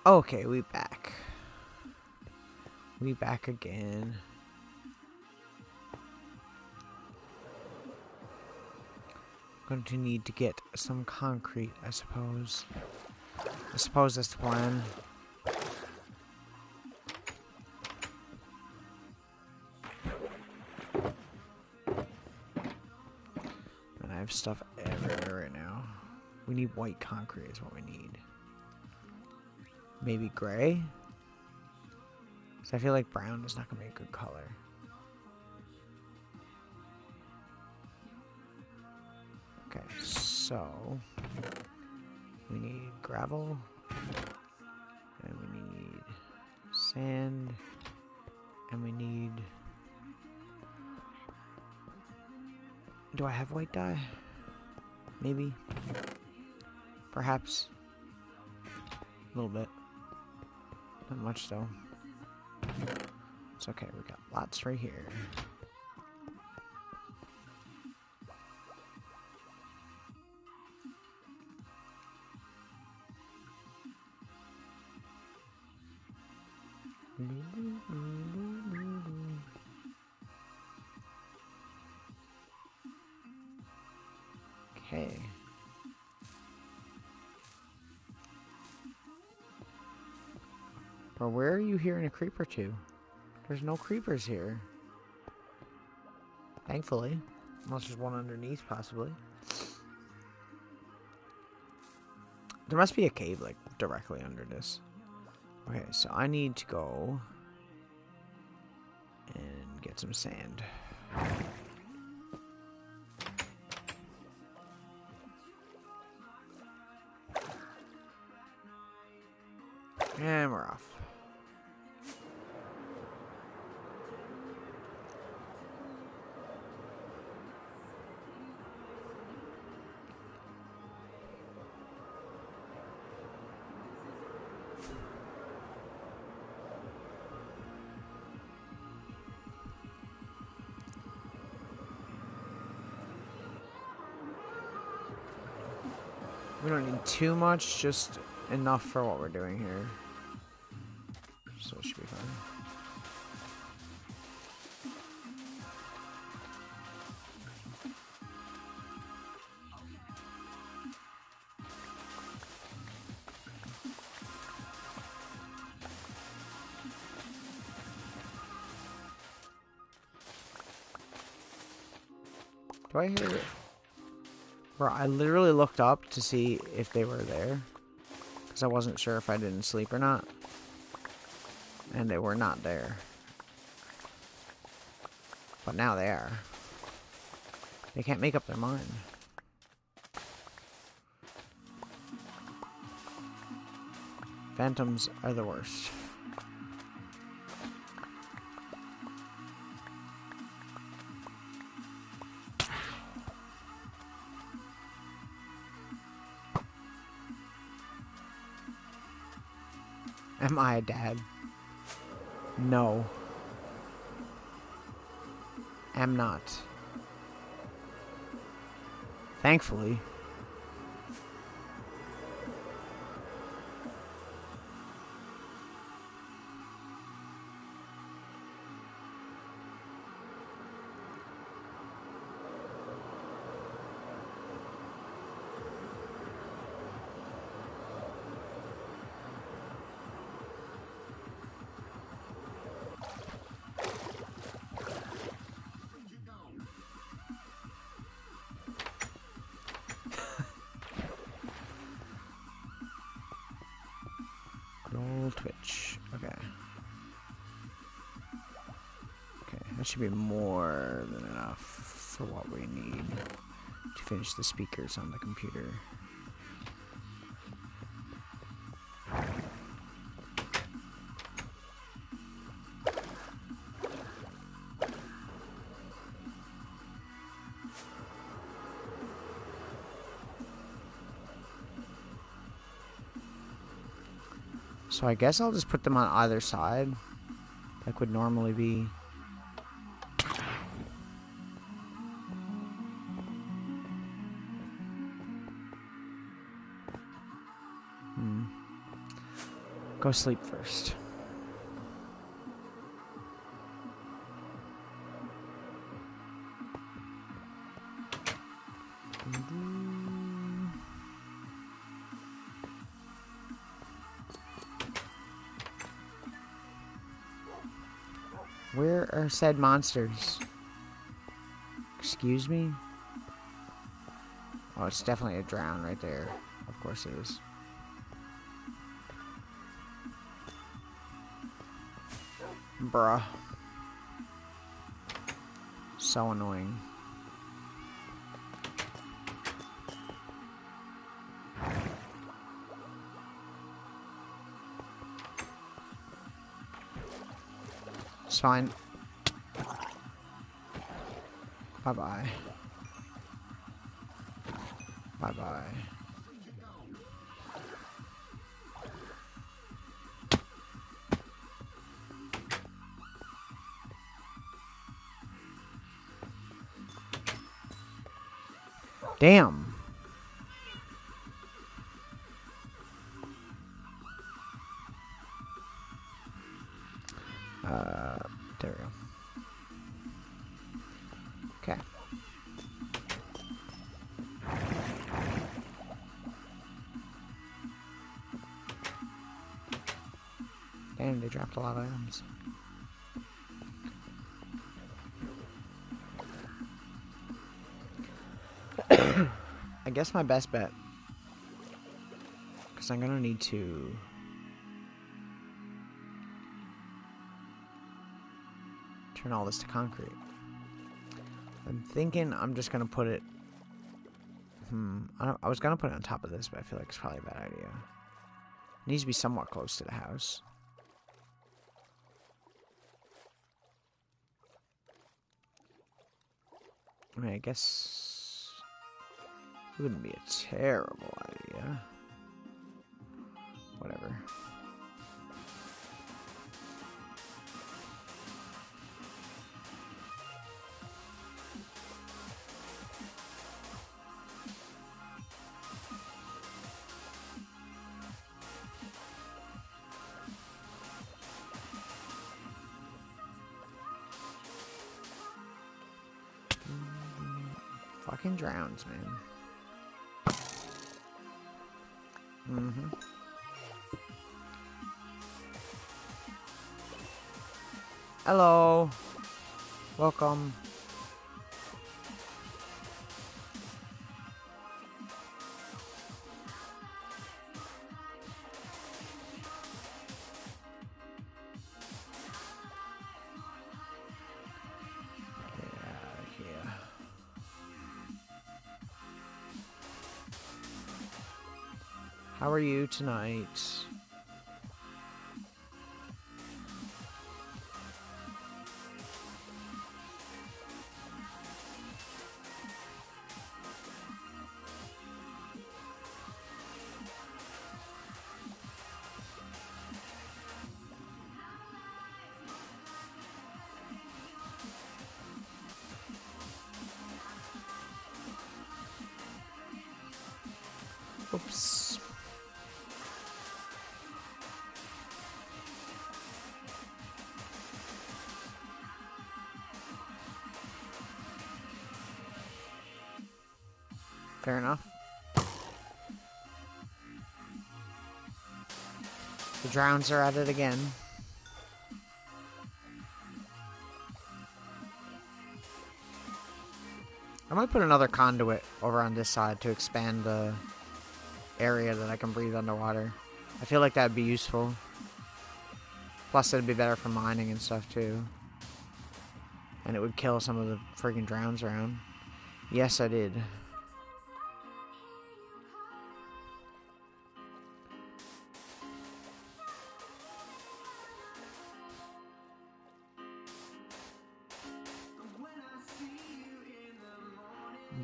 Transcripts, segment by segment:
Okay, we back. We back again. Going to need to get some concrete, I suppose. I suppose that's the plan. And I have stuff everywhere right now. We need white concrete is what we need. Maybe gray? Because I feel like brown is not going to be a good color. Okay, so we need gravel, and we need sand, and we need... Do I have white dye? Maybe. Perhaps. A little bit. Not much though. It's okay, we got lots right here. Okay. Bro, where are you hearing a creeper to? There's no creepers here. Thankfully. Unless there's one underneath, possibly. There must be a cave, like, directly under this. Okay, so I need to go and get some sand. And we're off. We don't need too much, just enough for what we're doing here. So it should be fine. Do I hear it? Bro, I literally looked up to see if they were there. Because I wasn't sure if I didn't sleep or not. And they were not there. But now they are. They can't make up their mind. Phantoms are the worst. Am I a dad? No. Am not. Thankfully. Roll Twitch. Okay. Okay, that should be more than enough for what we need to finish the speakers on the computer. So I guess I'll just put them on either side. Like would normally be. Go sleep first. Where are said monsters? Excuse me? Oh, it's definitely a drown right there. Of course it is. Bruh. So annoying. It's fine. Bye-bye. Bye-bye. Damn. There we go. Okay. Damn, they dropped a lot of items. I guess my best bet, because I'm gonna need to turn all this to concrete. I'm thinking I'm just gonna put it. I was gonna put it on top of this, but I feel like it's probably a bad idea. It needs to be somewhat close to the house. I mean, I guess it wouldn't be a terrible idea. Whatever. Fucking drowns, man. Mm-hmm. Hello. Welcome. Yeah. How are you tonight? Oops. Fair enough. The drowns are at it again. I might put another conduit over on this side to expand the area that I can breathe underwater. I feel like that'd be useful. Plus, it'd be better for mining and stuff, too. And it would kill some of the freaking drowns around. Yes, I did.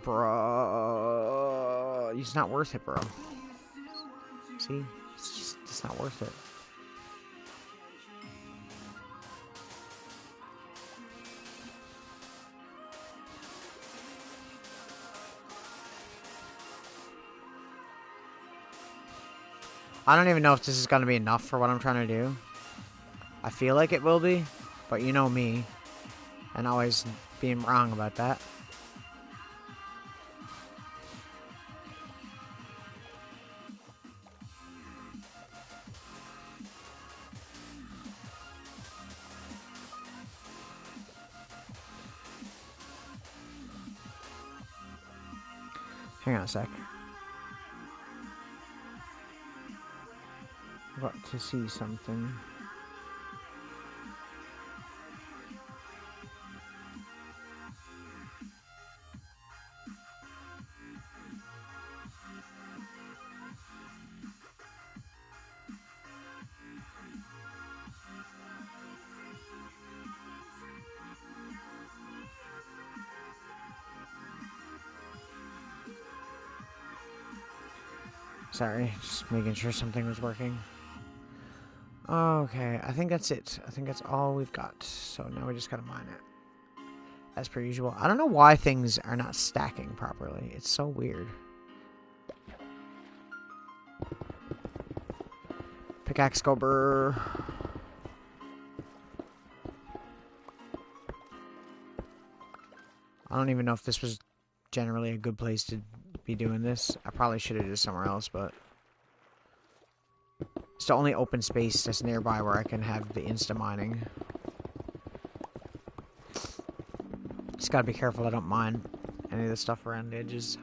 Bro, it's not worth it, bro. See? It's not worth it. I don't even know if this is going to be enough for what I'm trying to do. I feel like it will be, but you know me, and always being wrong about that. Hang on a sec. I got to see something. Sorry, just making sure something was working. Okay, I think that's it. I think that's all we've got. So now we just gotta mine it. As per usual. I don't know why things are not stacking properly. It's so weird. Pickaxe go brr. I don't even know if this was generally a good place to be doing this. I probably should have did it somewhere else, but it's the only open space that's nearby where I can have the insta mining. Just gotta be careful I don't mine any of the stuff around the edges.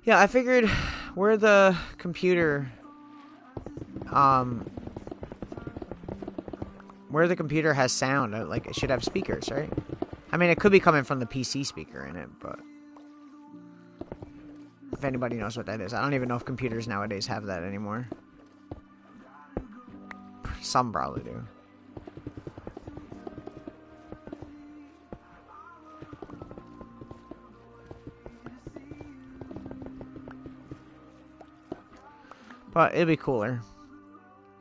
Yeah, I figured where the computer has sound, like it should have speakers, right? I mean, it could be coming from the PC speaker in it, but if anybody knows what that is. I don't even know if computers nowadays have that anymore. Some probably do. But it'd be cooler.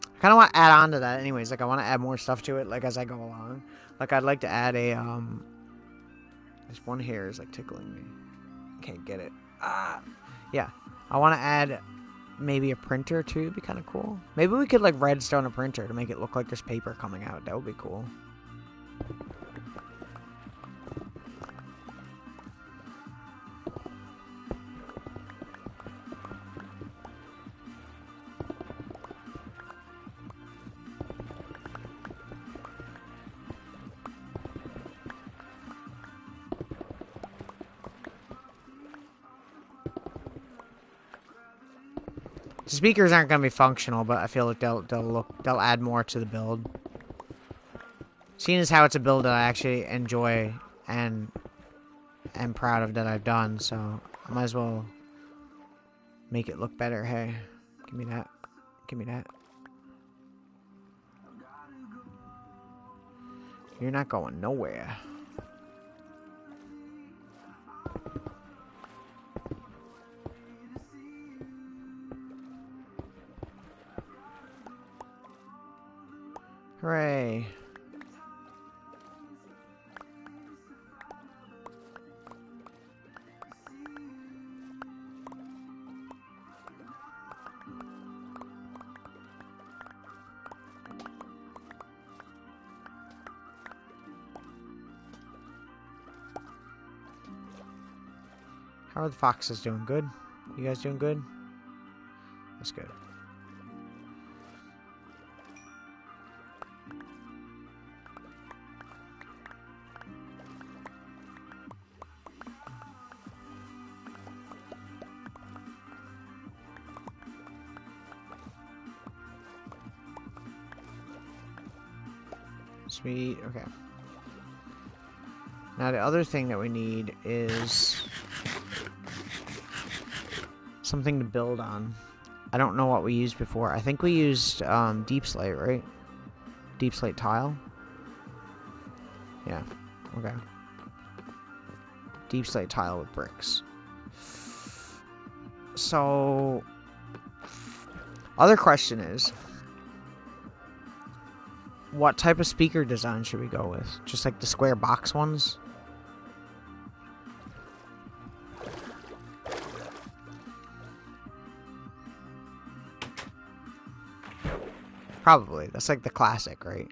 I kind of want to add on to that anyways. Like, I want to add more stuff to it, like, as I go along. Like, I'd like to add a, this one hair is, like, tickling me. Can't get it. Ah! Yeah. I want to add maybe a printer, too. It'd be kind of cool. Maybe we could, like, redstone a printer to make it look like there's paper coming out. That would be cool. The speakers aren't going to be functional, but I feel like they'll add more to the build. Seeing as how it's a build that I actually enjoy and am proud of that I've done, so I might as well make it look better. Hey, give me that. Give me that. You're not going nowhere. Hooray. How are the foxes doing? Good? You guys doing good? That's good. Sweet, okay. Now the other thing that we need is something to build on. I don't know what we used before. I think we used deep slate, right? Deep slate tile? Yeah, okay. Deep slate tile with bricks. So, other question is, What type of speaker design should we go with? Just like the square box ones? Probably. That's like the classic, right?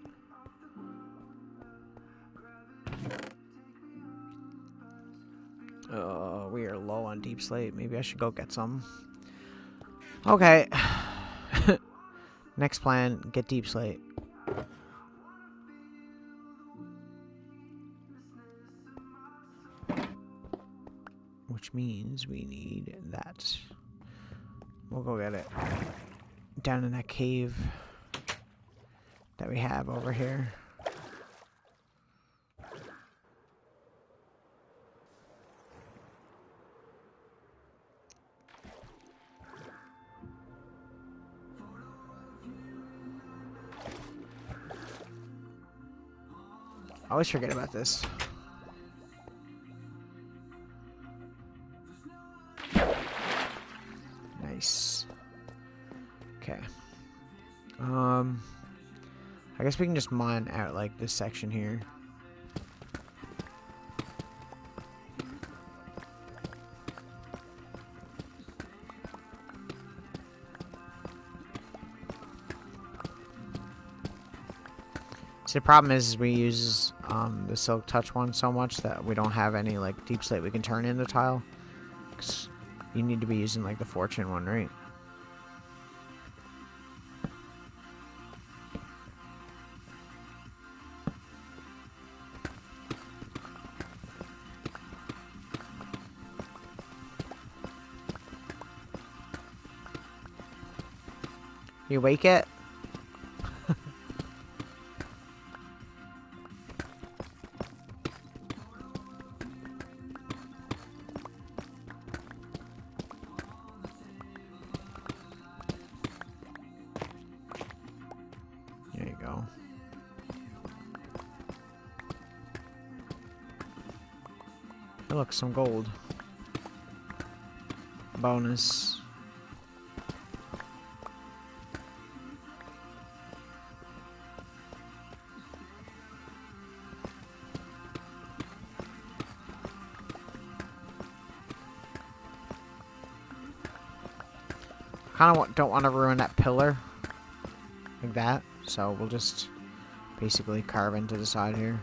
We are low on deep slate. Maybe I should go get some. Okay. Next plan, get deep slate. Which means we need that. We'll go get it. Down in that cave that we have over here. I always forget about this. Nice. Okay. I guess we can just mine out like this section here. See, the problem is we use the Silk Touch one so much that we don't have any like deep slate we can turn into tile. 'Cause you need to be using like the Fortune one, right? You awake yet? There you go. Hey, look, some gold. Bonus. Kind of don't want to ruin that pillar like that, so we'll just basically carve into the side here.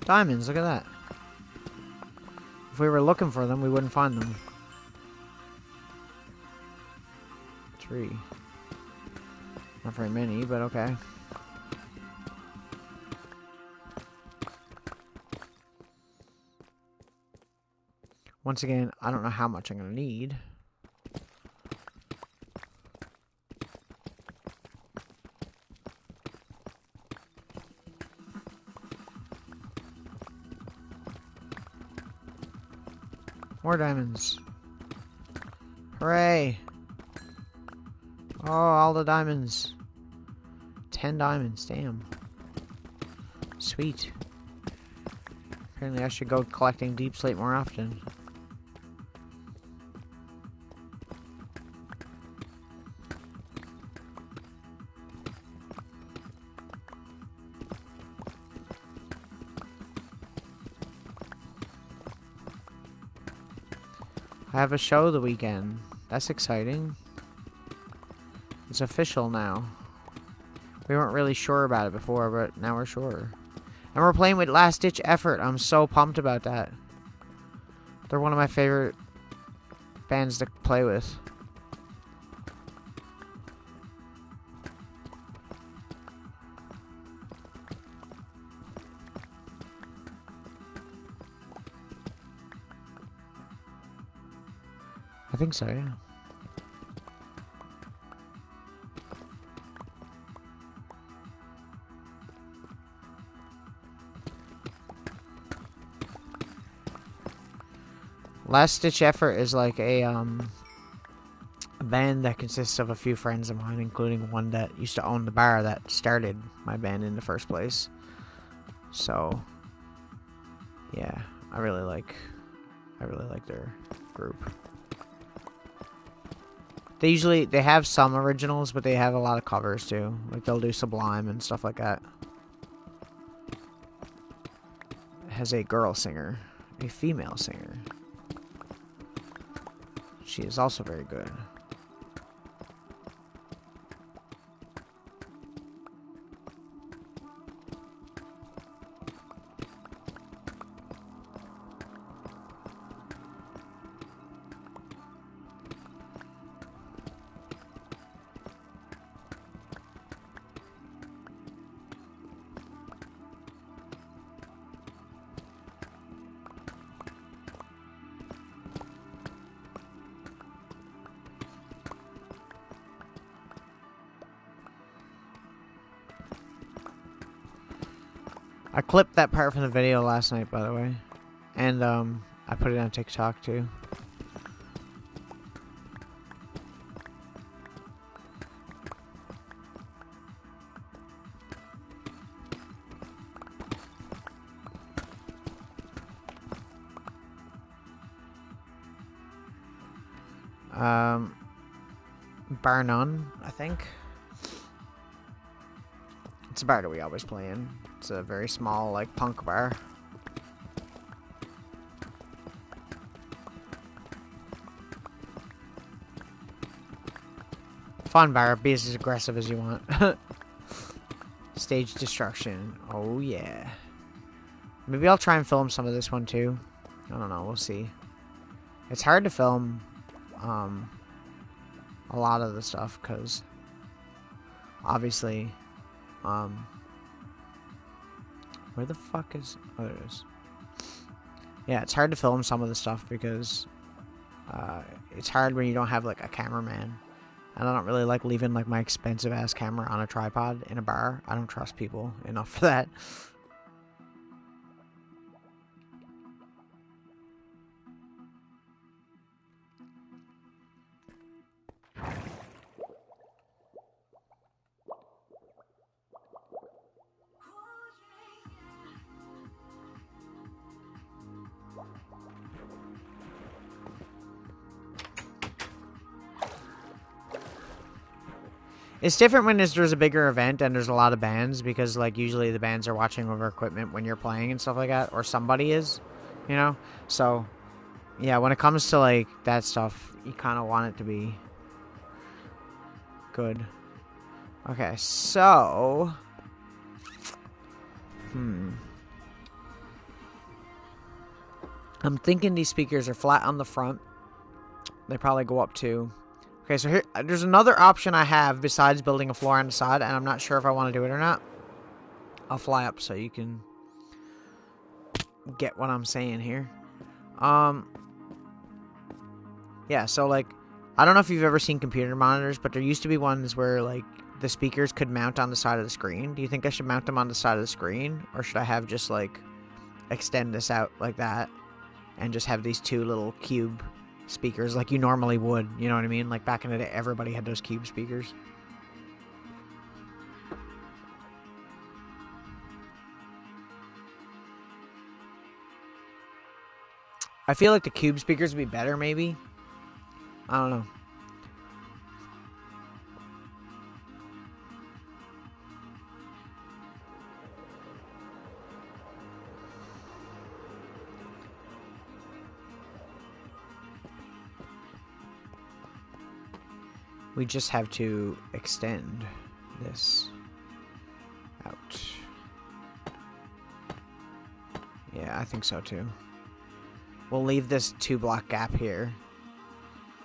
Diamonds, look at that. If we were looking for them, we wouldn't find them. 3. Not very many, but okay. Once again, I don't know how much I'm going to need. More diamonds. Hooray! Oh, all the diamonds. 10 diamonds, damn. Sweet. Apparently I should go collecting deep slate more often. I have a show the weekend. That's exciting. It's official now. We weren't really sure about it before, but now we're sure. And we're playing with Last Ditch Effort. I'm so pumped about that. They're one of my favorite bands to play with. I think so, yeah. Last Ditch Effort is like a band that consists of a few friends of mine, including one that used to own the bar that started my band in the first place. So, yeah, I really like I really like their group. They have some originals, but they have a lot of covers too. Like they'll do Sublime and stuff like that. It has a girl singer, a female singer. She is also very good. I clipped that part from the video last night, by the way. And, I put it on TikTok, too. Bar None, I think. It's a bar that we always play in. It's a very small, like, punk bar. Fun bar, be as aggressive as you want. Stage destruction. Oh, yeah. Maybe I'll try and film some of this one, too. I don't know, we'll see. It's hard to film, a lot of the stuff, because obviously, where the fuck is... Oh, there it is. Yeah, it's hard to film some of the stuff because it's hard when you don't have, like, a cameraman. And I don't really like leaving, like, my expensive-ass camera on a tripod in a bar. I don't trust people enough for that. It's different when there's a bigger event and there's a lot of bands, because, like, usually the bands are watching over equipment when you're playing and stuff like that, or somebody is, you know? So, yeah, when it comes to, like, that stuff, you kind of want it to be good. Okay, so... I'm thinking these speakers are flat on the front. They probably go up to... Okay, so here, there's another option I have besides building a floor on the side, and I'm not sure if I want to do it or not. I'll fly up so you can get what I'm saying here. Yeah, so, like, I don't know if you've ever seen computer monitors, but there used to be ones where, like, the speakers could mount on the side of the screen. Do you think I should mount them on the side of the screen, or should I have just, like, extend this out like that, and just have these two little cube speakers like you normally would, you know what I mean? Like, back in the day, everybody had those cube speakers. I feel like the cube speakers would be better, maybe. I don't know. We just have to extend this out. Yeah, I think so too. We'll leave this 2-block gap here.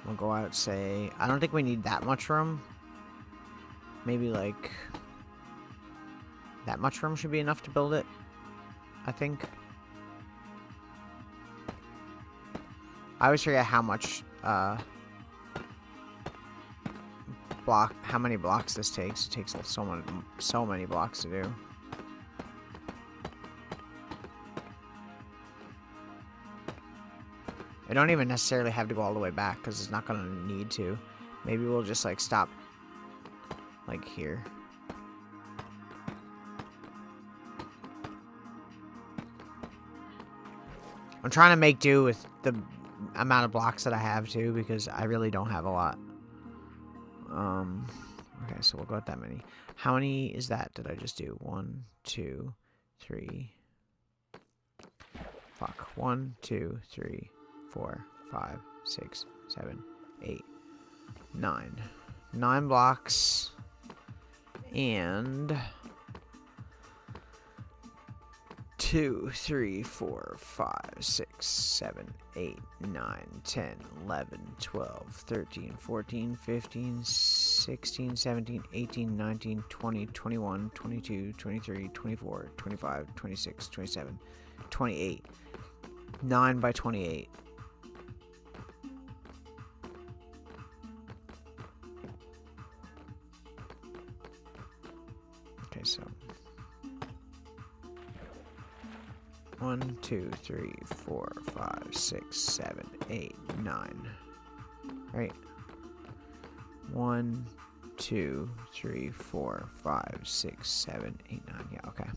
We'll go out, say... I don't think we need that much room. Maybe, like... that much room should be enough to build it, I think. I always forget how much, how many blocks this takes. It takes so many blocks to do. I don't even necessarily have to go all the way back, because it's not going to need to. Maybe we'll just, like, stop, like, here. I'm trying to make do with the amount of blocks that I have, too, because I really don't have a lot. Okay, so we'll go with that many. How many is that did I just do? 1, 2, 3... Fuck. 1, 2, 3, 4, 5, 6, 7, 8, 9. 9 blocks. And 2, 3, 4, 5, 6, 7, 8, 9, 10, 11, 12, 13, 14, 15, 16, 17, 18, 19, 20, 21, 22, 23, 24, 25, 26, 27, 28. 9 by 28. Okay, so 1, 2, 3, 4, 5, 6, 7, 8, 9. Right? 1, 2, 3, 4, 5, 6, 7, 8, 9. Yeah, okay.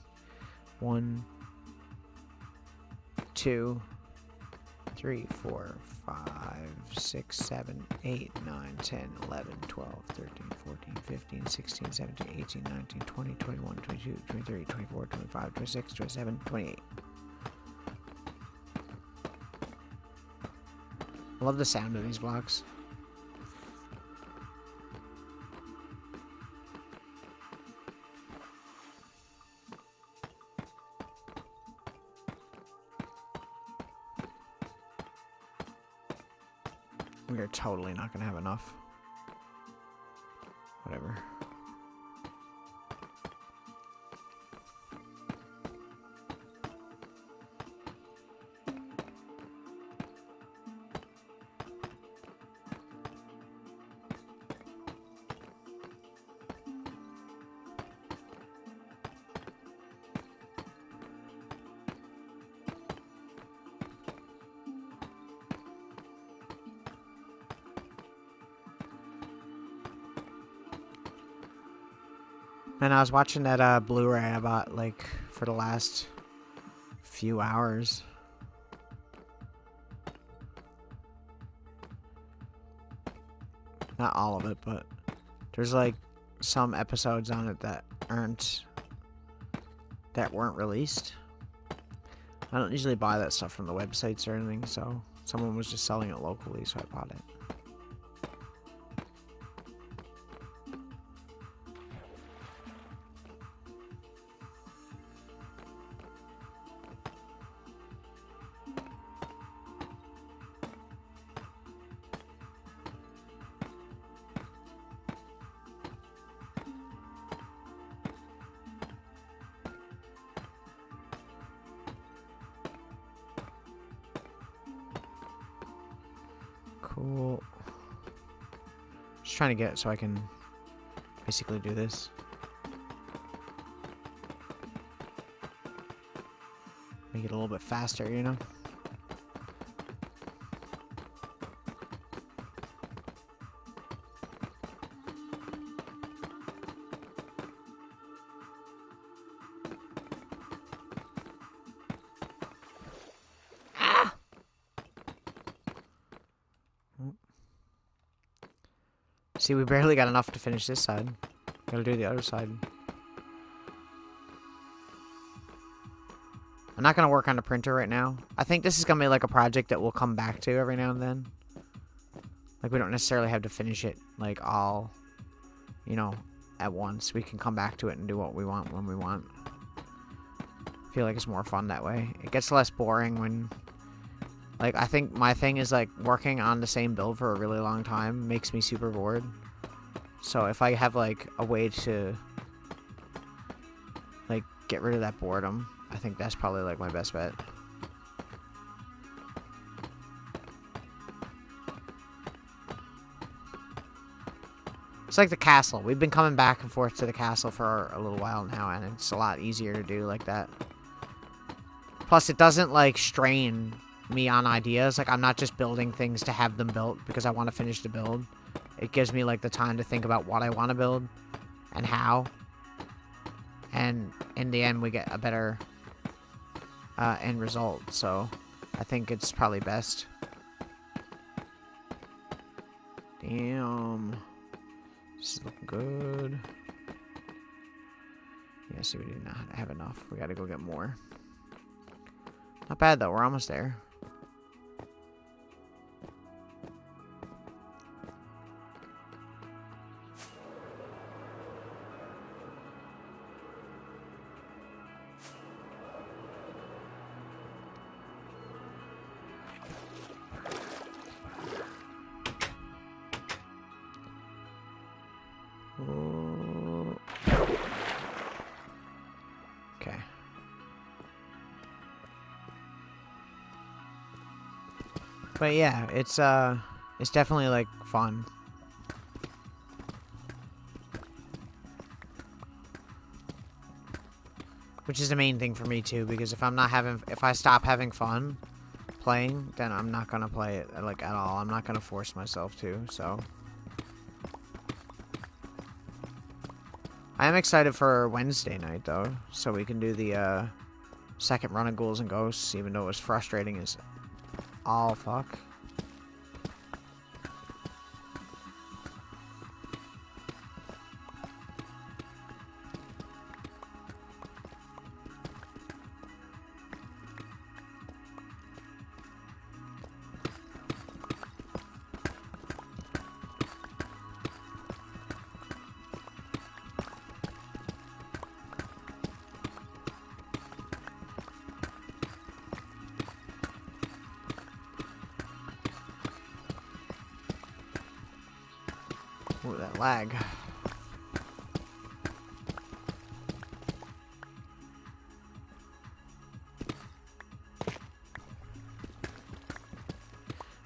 1, 2, 3, 4, 5, 6, 7, 8, 9, 10, 11, 12, 13, 14, 15, 16, 17, 18, 19, 20, 21, 22, 23, 24, 25, 26, 27, 28. I love the sound of these blocks. We are totally not going to have enough. Whatever. And I was watching that Blu-ray I bought, like, for the last few hours. Not all of it, but there's, like, some episodes on it that weren't released. I don't usually buy that stuff from the websites or anything, so someone was just selling it locally, so I bought it. Cool. Just trying to get it so I can basically do this. Make it a little bit faster, you know? See, we barely got enough to finish this side. Gotta do the other side. I'm not gonna work on the printer right now. I think this is gonna be like a project that we'll come back to every now and then. Like, we don't necessarily have to finish it, like, all, you know, at once. We can come back to it and do what we want when we want. I feel like it's more fun that way. It gets less boring when... Like, I think my thing is, like, working on the same build for a really long time makes me super bored. So if I have, like, a way to, like, get rid of that boredom, I think that's probably, like, my best bet. It's like the castle. We've been coming back and forth to the castle for a little while now, and it's a lot easier to do like that. Plus, it doesn't, like, strain me on ideas. Like, I'm not just building things to have them built because I want to finish the build. It gives me, like, the time to think about what I want to build and how. And in the end, we get a better end result. So I think it's probably best. Damn. This is looking good. Yeah, see, we do not have enough. We gotta go get more. Not bad, though. We're almost there. Okay. But yeah, it's definitely like fun. Which is the main thing for me too, because if I stop having fun playing, then I'm not gonna play it like at all. I'm not gonna force myself to, so. I am excited for Wednesday night though, so we can do the second run of Ghouls and Ghosts, even though it was frustrating as all fuck. Ooh, that lag.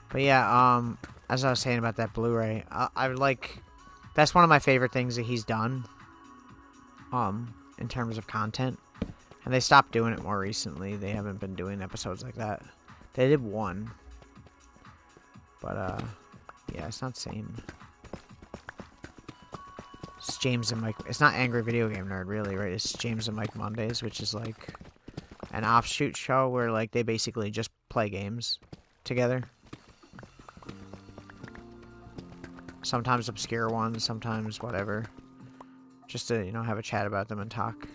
But yeah, as I was saying about that Blu-ray, I like, that's one of my favorite things that he's done, in terms of content. And they stopped doing it more recently. They haven't been doing episodes like that. They did one. But, yeah, it's not the same. It's James and Mike. It's not Angry Video Game Nerd, really, right? It's James and Mike Mondays, which is like an offshoot show where like they basically just play games together. Sometimes obscure ones, sometimes whatever. Just to, you know, have a chat about them and talk.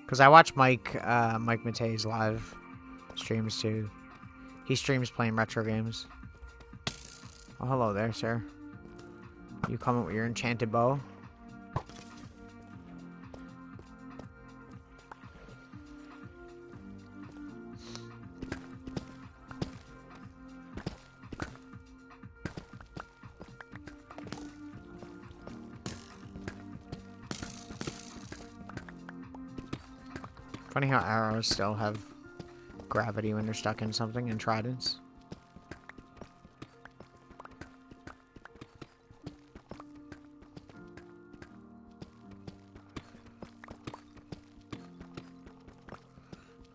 Because I watch Mike Matei's live streams too. He streams playing retro games. Oh, hello there, sir. You coming with your enchanted bow? Funny how arrows still have gravity when they're stuck in something, and tridents.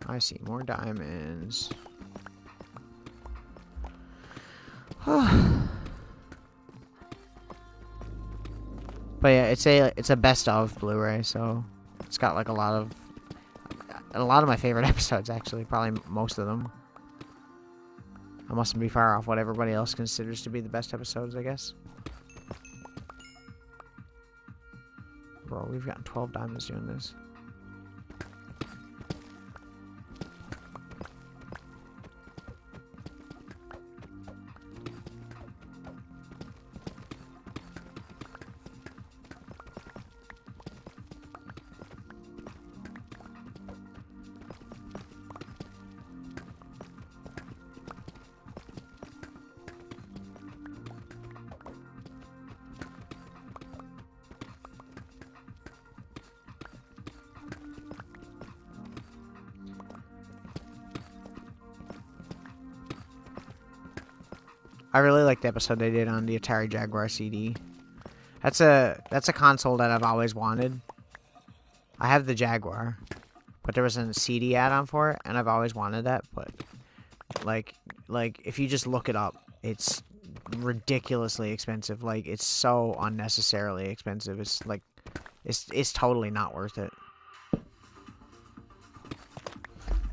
I see more diamonds. But yeah, it's a best of Blu-ray, so it's got like a lot of my favorite episodes, actually, probably most of them. I mustn't be far off what everybody else considers to be the best episodes, I guess. Bro, we've gotten 12 diamonds doing this. I really like the episode they did on the Atari Jaguar CD. That's a console that I've always wanted. I have the Jaguar, but there was a CD add-on for it, and I've always wanted that. But like if you just look it up, it's ridiculously expensive. Like it's so unnecessarily expensive. It's like it's totally not worth it.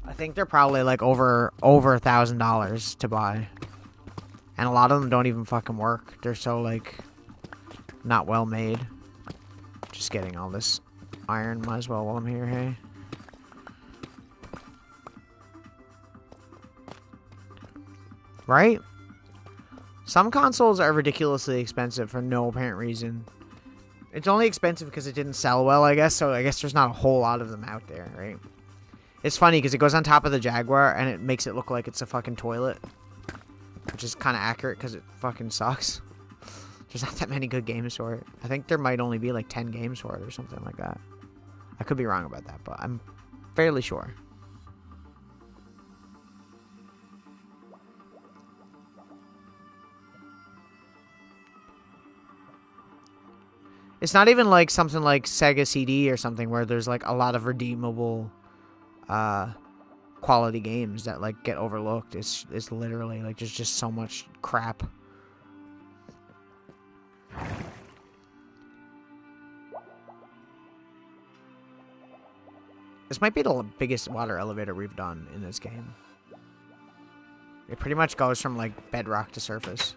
I think they're probably like over $1,000 to buy, and a lot of them don't even fucking work. They're so like not well made. Just getting all this iron, might as well while I'm here. Hey, right? Some consoles are ridiculously expensive for no apparent reason. It's only expensive because it didn't sell well, I guess. So I guess there's not a whole lot of them out there, right? It's funny because it goes on top of the Jaguar and it makes it look like it's a fucking toilet. Which is kind of accurate because it fucking sucks. There's not that many good games for it. I think there might only be like 10 games for it or something like that. I could be wrong about that, but I'm fairly sure. It's not even like something like Sega CD or something where there's like a lot of redeemable quality games that like get overlooked. It's literally like there's just so much crap. This might be the biggest water elevator we've done in this game. It pretty much goes from like bedrock to surface.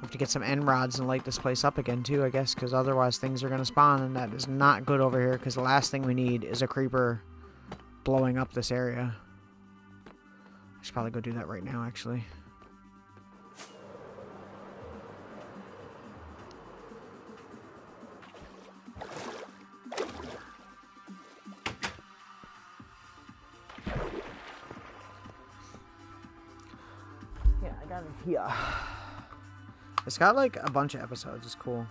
To get some end rods and light this place up again too, I guess, because otherwise things are going to spawn, and that is not good over here, because the last thing we need is a creeper blowing up this area. I should probably go do that right now, actually. Yeah, I got it here. It's got like a bunch of episodes. It's cool.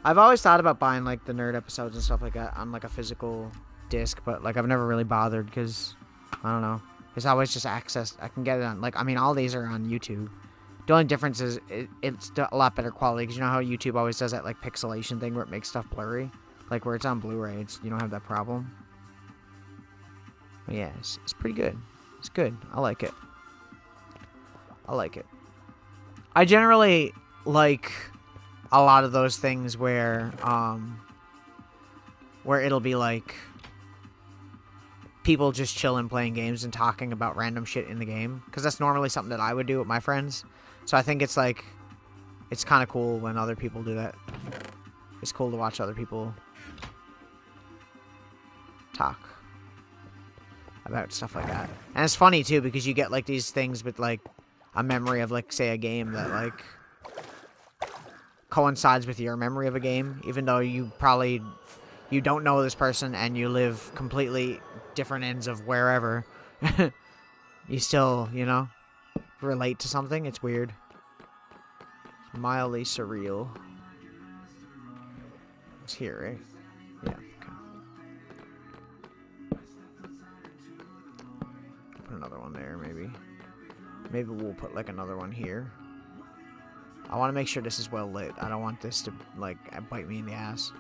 I've always thought about buying like the nerd episodes and stuff like that on like a physical disc, but like I've never really bothered because I don't know. It's always just access. I can get it on like, I mean, all these are on YouTube. The only difference is it's a lot better quality because you know how YouTube always does that like pixelation thing where it makes stuff blurry, like where it's on Blu-ray, you don't have that problem. But yeah, it's pretty good. It's good. I like it. I like it. I generally like a lot of those things where it'll be like people just chilling playing games and talking about random shit in the game, because that's normally something that I would do with my friends. So I think it's like it's kind of cool when other people do that. It's cool to watch other people talk about stuff like that. And it's funny too because you get like these things with like a memory of like say a game that like coincides with your memory of a game, even though you don't know this person and you live completely different ends of wherever. You still, you know, relate to something. It's weird. It's mildly surreal. It's here, right? Yeah, okay. Put another one there, maybe. Maybe we'll put like another one here. I want to make sure this is well lit. I don't want this to like bite me in the ass.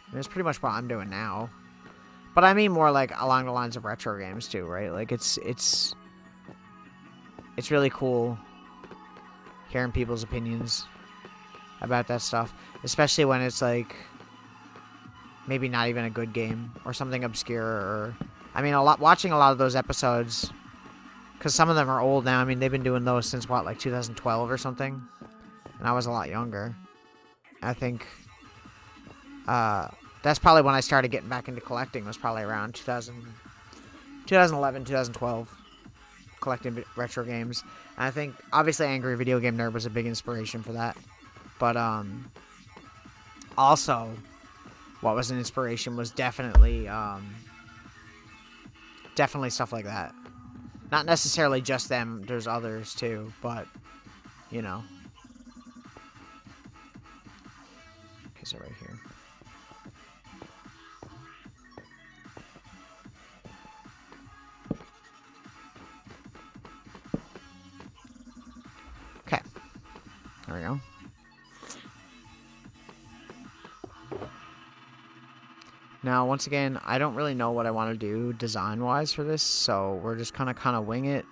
And that's pretty much what I'm doing now. But I mean more like along the lines of retro games too, right? Like it's really cool hearing people's opinions about that stuff, especially when it's like maybe not even a good game or something obscure. Or I mean, watching a lot of those episodes, because some of them are old now. I mean, they've been doing those since what, like 2012 or something, and I was a lot younger. I think That's probably when I started getting back into collecting. Was probably around 2011, 2012. Collecting retro games. And I think, obviously, Angry Video Game Nerd was a big inspiration for that. But, also, what was an inspiration was definitely, definitely stuff like that. Not necessarily just them. There's others, too. But, you know. Okay, so right here. Okay. There we go. Now, once again, I don't really know what I want to do design-wise for this, so we're just kind of wing it,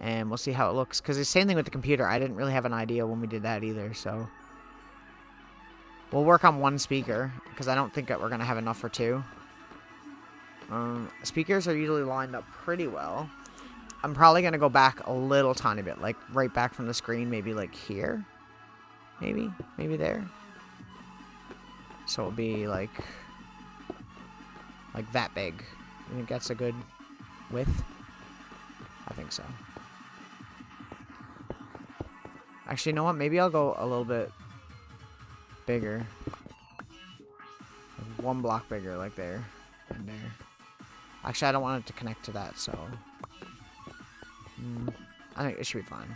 and we'll see how it looks. Because the same thing with the computer, I didn't really have an idea when we did that either, so we'll work on one speaker, because I don't think that we're going to have enough for two. Speakers are usually lined up pretty well. I'm probably going to go back a little tiny bit, like right back from the screen, maybe like here, maybe there. So it'll be like that big. You think that's a good width? I think so. Actually, you know what? Maybe I'll go a little bit bigger. Like 1 block bigger, like there and there. Actually, I don't want it to connect to that, so I think it should be fine.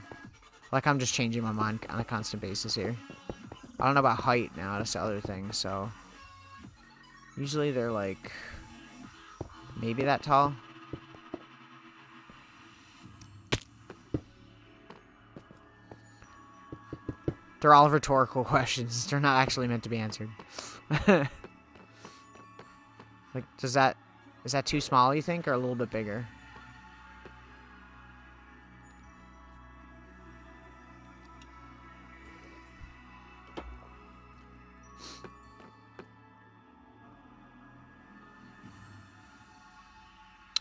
Like, I'm just changing my mind on a constant basis here. I don't know about height now. That's the other thing, so usually they're like maybe that tall. They're all rhetorical questions. They're not actually meant to be answered. Like, is that too small, you think, or a little bit bigger?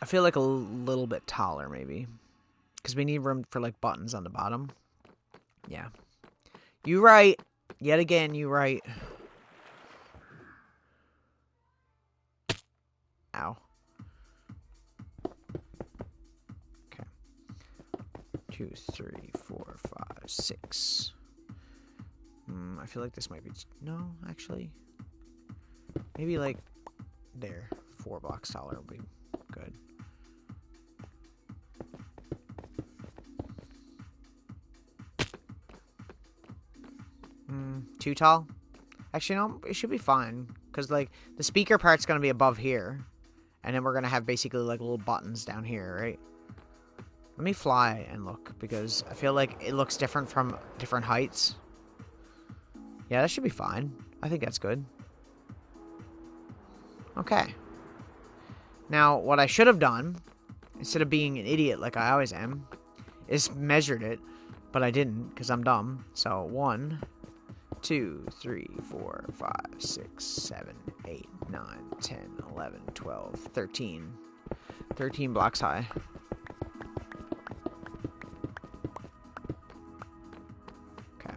I feel like a little bit taller, maybe. Because we need room for, like, buttons on the bottom. Yeah. You right. Yet again, you right. Ow. Okay. 2, 3, 4, 5, 6. I feel like this might be... No, actually. Maybe, like, there. 4 blocks taller would be good. Too tall? Actually, no, it should be fine. Because, like, the speaker part's going to be above here. And then we're going to have basically, like, little buttons down here, right? Let me fly and look. Because I feel like it looks different from different heights. Yeah, that should be fine. I think that's good. Okay. Now, what I should have done, instead of being an idiot like I always am, is measured it. But I didn't, because I'm dumb. So, 1, 2, 3, 4, 5, 6, 7, 8, 9, 10, 11, 12, 13. 13 blocks high. Okay.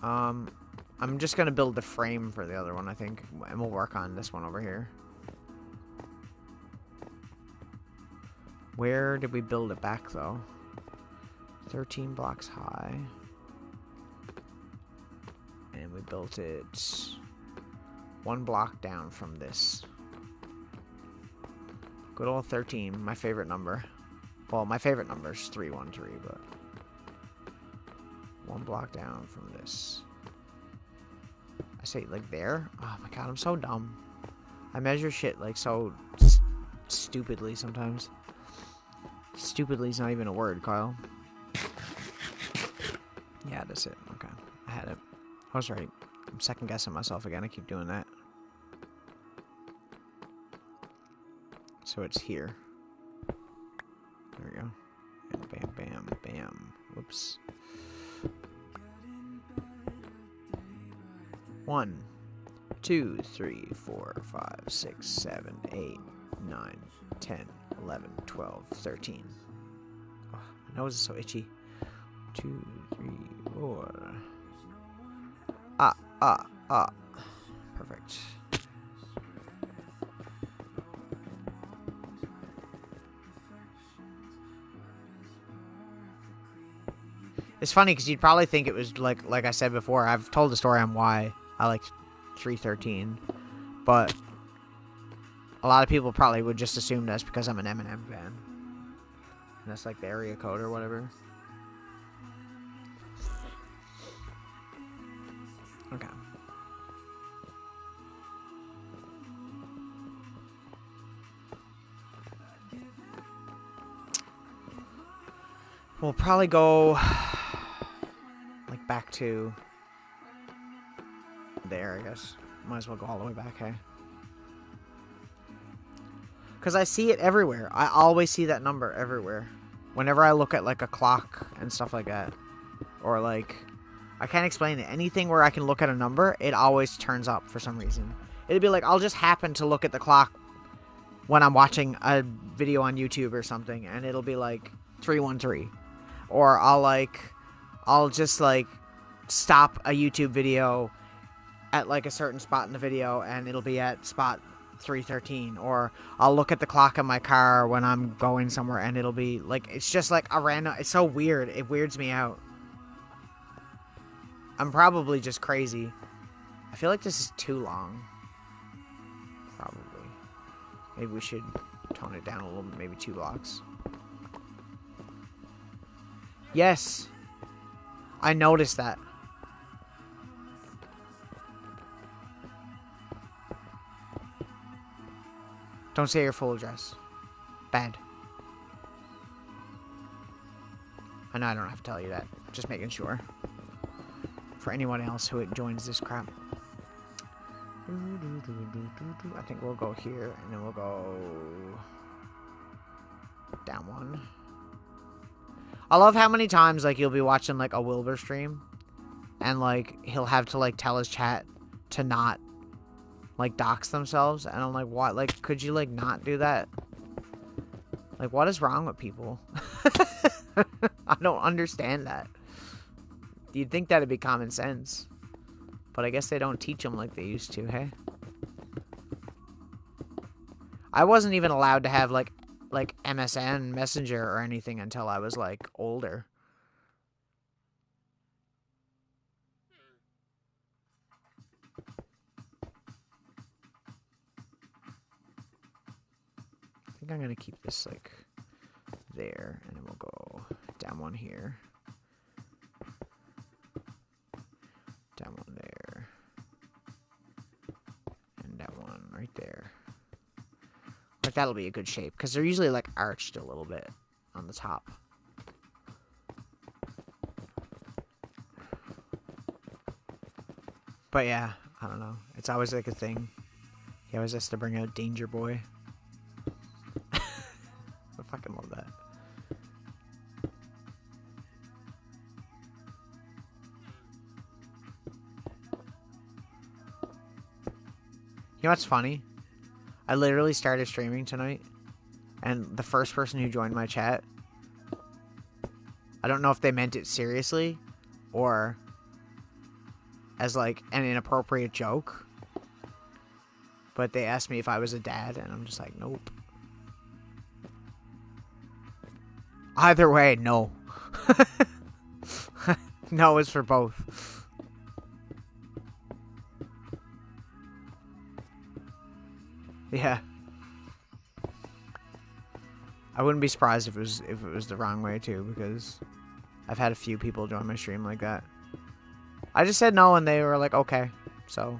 I'm just gonna build the frame for the other one, I think, and we'll work on this one over here. Where did we build it back, though? 13 blocks high. And we built it 1 block down from this. Good old 13, my favorite number. Well, my favorite number is 313, but 1 block down from this. I say, like, there? Oh my god, I'm so dumb. I measure shit, like, so stupidly sometimes. Stupidly is not even a word, Kyle. Yeah, that's it. Okay, I had it. I was right. I'm second guessing myself again. I keep doing that. So it's here. There we go. And bam, bam, bam. Whoops. 1, 2, 3, 4, 5, 6, 7, 8, 9, 10, 11, 12, 13. Oh, my nose is so itchy. 2, 3, 4. Perfect. It's funny because you'd probably think it was like I said before. I've told the story on why I like 313, but a lot of people probably would just assume that's because I'm an Eminem fan. And that's like the area code or whatever. Okay. We'll probably go like back to there, I guess. Might as well go all the way back, hey? Because I see it everywhere. I always see that number everywhere. Whenever I look at like a clock and stuff like that. Or like, I can't explain it. Anything where I can look at a number, it always turns up for some reason. It'd be like, I'll just happen to look at the clock when I'm watching a video on YouTube or something, and it'll be like 313. Or I'll just like stop a YouTube video at like a certain spot in the video, and it'll be at spot 313. Or I'll look at the clock in my car when I'm going somewhere, and it'll be like, it's just like a random, it's so weird. It weirds me out. I'm probably just crazy. I feel like this is too long. Probably. Maybe we should tone it down a little bit, maybe 2 blocks. Yes. I noticed that. Don't say your full address. Bad. I know I don't have to tell you that. Just making sure. For anyone else who joins this crap. I think we'll go here, and then we'll go down one. I love how many times, like, you'll be watching, like, a Wilbur stream, and, like, he'll have to, like, tell his chat to not, like, dox themselves, and I'm like, what? Like, could you, like, not do that? Like, what is wrong with people? I don't understand that. You'd think that'd be common sense. But I guess they don't teach them like they used to, hey? I wasn't even allowed to have, like MSN Messenger or anything until I was, like, older. I think I'm gonna keep this, like, there, and then we'll go down one here. Down one there. And down one right there. Like, that'll be a good shape, because they're usually, like, arched a little bit on the top. But yeah, I don't know. It's always, like, a thing. He always has to bring out Danger Boy. I fucking love that. You know what's funny? I literally started streaming tonight, and the first person who joined my chat, I don't know if they meant it seriously or as, like, an inappropriate joke, but they asked me if I was a dad, and I'm just like, nope. Either way, no. No is for both. Yeah. I wouldn't be surprised if it was the wrong way too, because I've had a few people join my stream like that. I just said no, and they were like, okay. So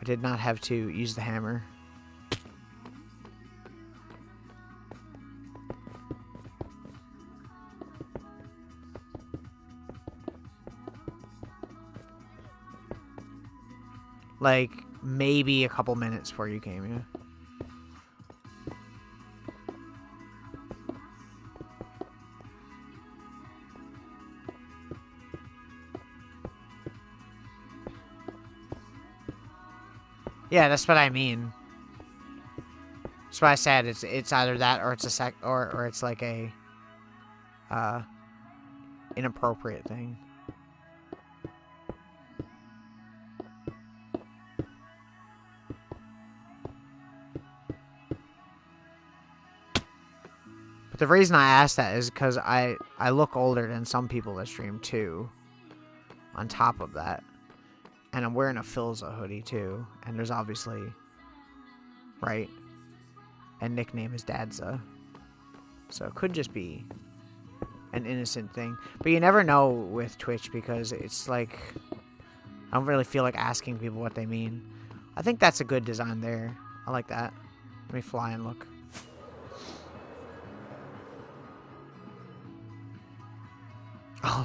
I did not have to use the hammer. Like, maybe a couple minutes before you came, yeah. Yeah, that's what I mean. That's why I said it's either that or it's a or it's like a inappropriate thing. The reason I asked that is because I look older than some people that stream too. On top of that. And I'm wearing a Philza hoodie too. And there's obviously... Right? And nickname is Dadza. So it could just be an innocent thing. But you never know with Twitch because it's like... I don't really feel like asking people what they mean. I think that's a good design there. I like that. Let me fly and look. All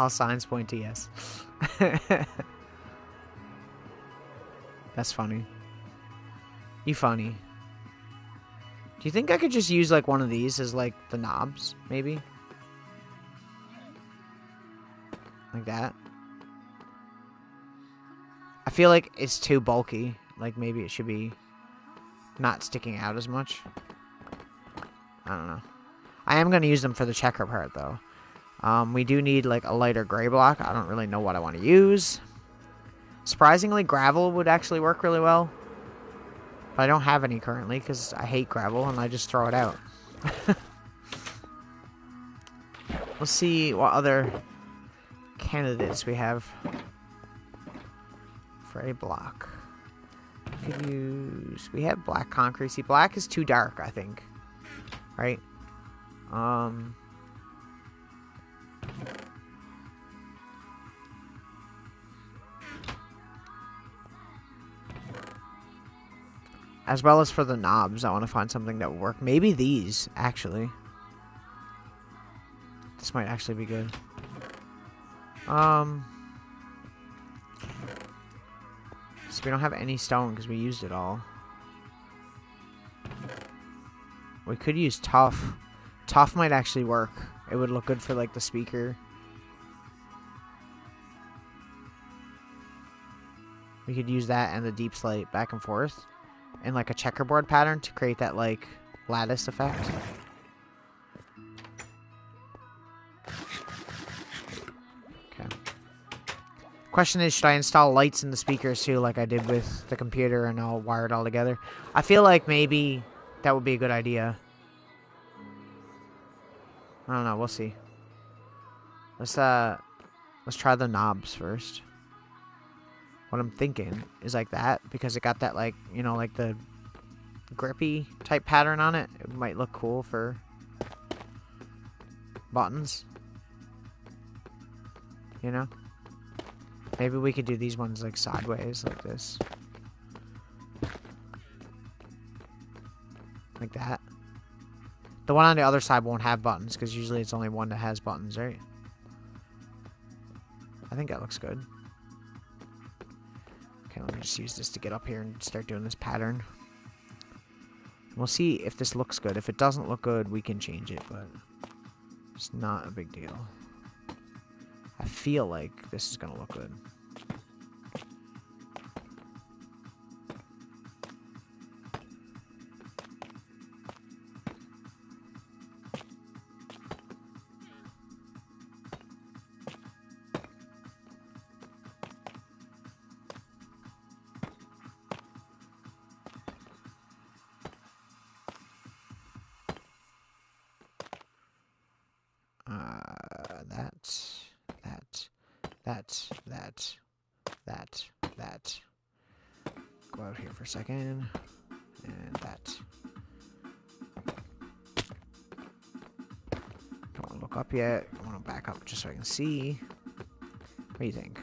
signs point to yes. That's funny. You funny. Do you think I could just use like one of these as like the knobs, maybe? Like that. I feel like it's too bulky. Like maybe it should be not sticking out as much. I don't know. I am going to use them for the checker part though. We do need like a lighter gray block. I don't really know what I want to use. Surprisingly, gravel would actually work really well. But I don't have any currently because I hate gravel and I just throw it out. Let's see what other candidates we have for a block. We could use... We have black concrete. See, black is too dark, I think. Right? As well as for the knobs, I want to find something that will work. Maybe these, actually. This might actually be good. So we don't have any stone because we used it all. We could use tough. Tough might actually work. It would look good for like the speaker. We could use that and the deep slate back and forth. In like a checkerboard pattern to create that like lattice effect. Okay. Question is, should I install lights in the speakers too like I did with the computer and I'll wire it all together? I feel like maybe that would be a good idea. I don't know, we'll see. Let's try the knobs first. What I'm thinking is like that, because it got that like, you know, like the grippy type pattern on it. It might look cool for buttons. You know? Maybe we could do these ones like sideways, like this. Like that. The one on the other side won't have buttons, because usually it's only one that has buttons, right? I think that looks good. Okay, let me just use this to get up here and start doing this pattern. We'll see if this looks good. If it doesn't look good, we can change it, but it's not a big deal. I feel like this is gonna look good. That. Go out here for a second. And that. Don't want to look up yet. I want to back up just so I can see. What do you think?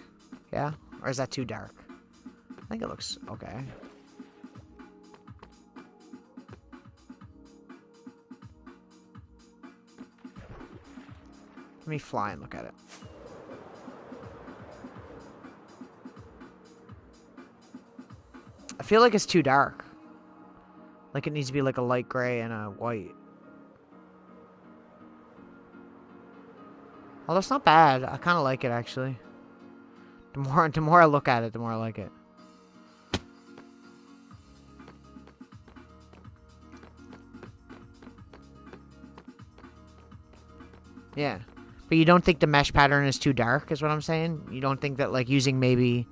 Yeah? Or is that too dark? I think it looks okay. Let me fly and look at it. I feel like it's too dark. Like it needs to be like a light gray and a white. Oh, that's not bad. I kind of like it actually. The more I look at it, the more I like it. Yeah. But you don't think the mesh pattern is too dark, is what I'm saying? You don't think that like using maybe...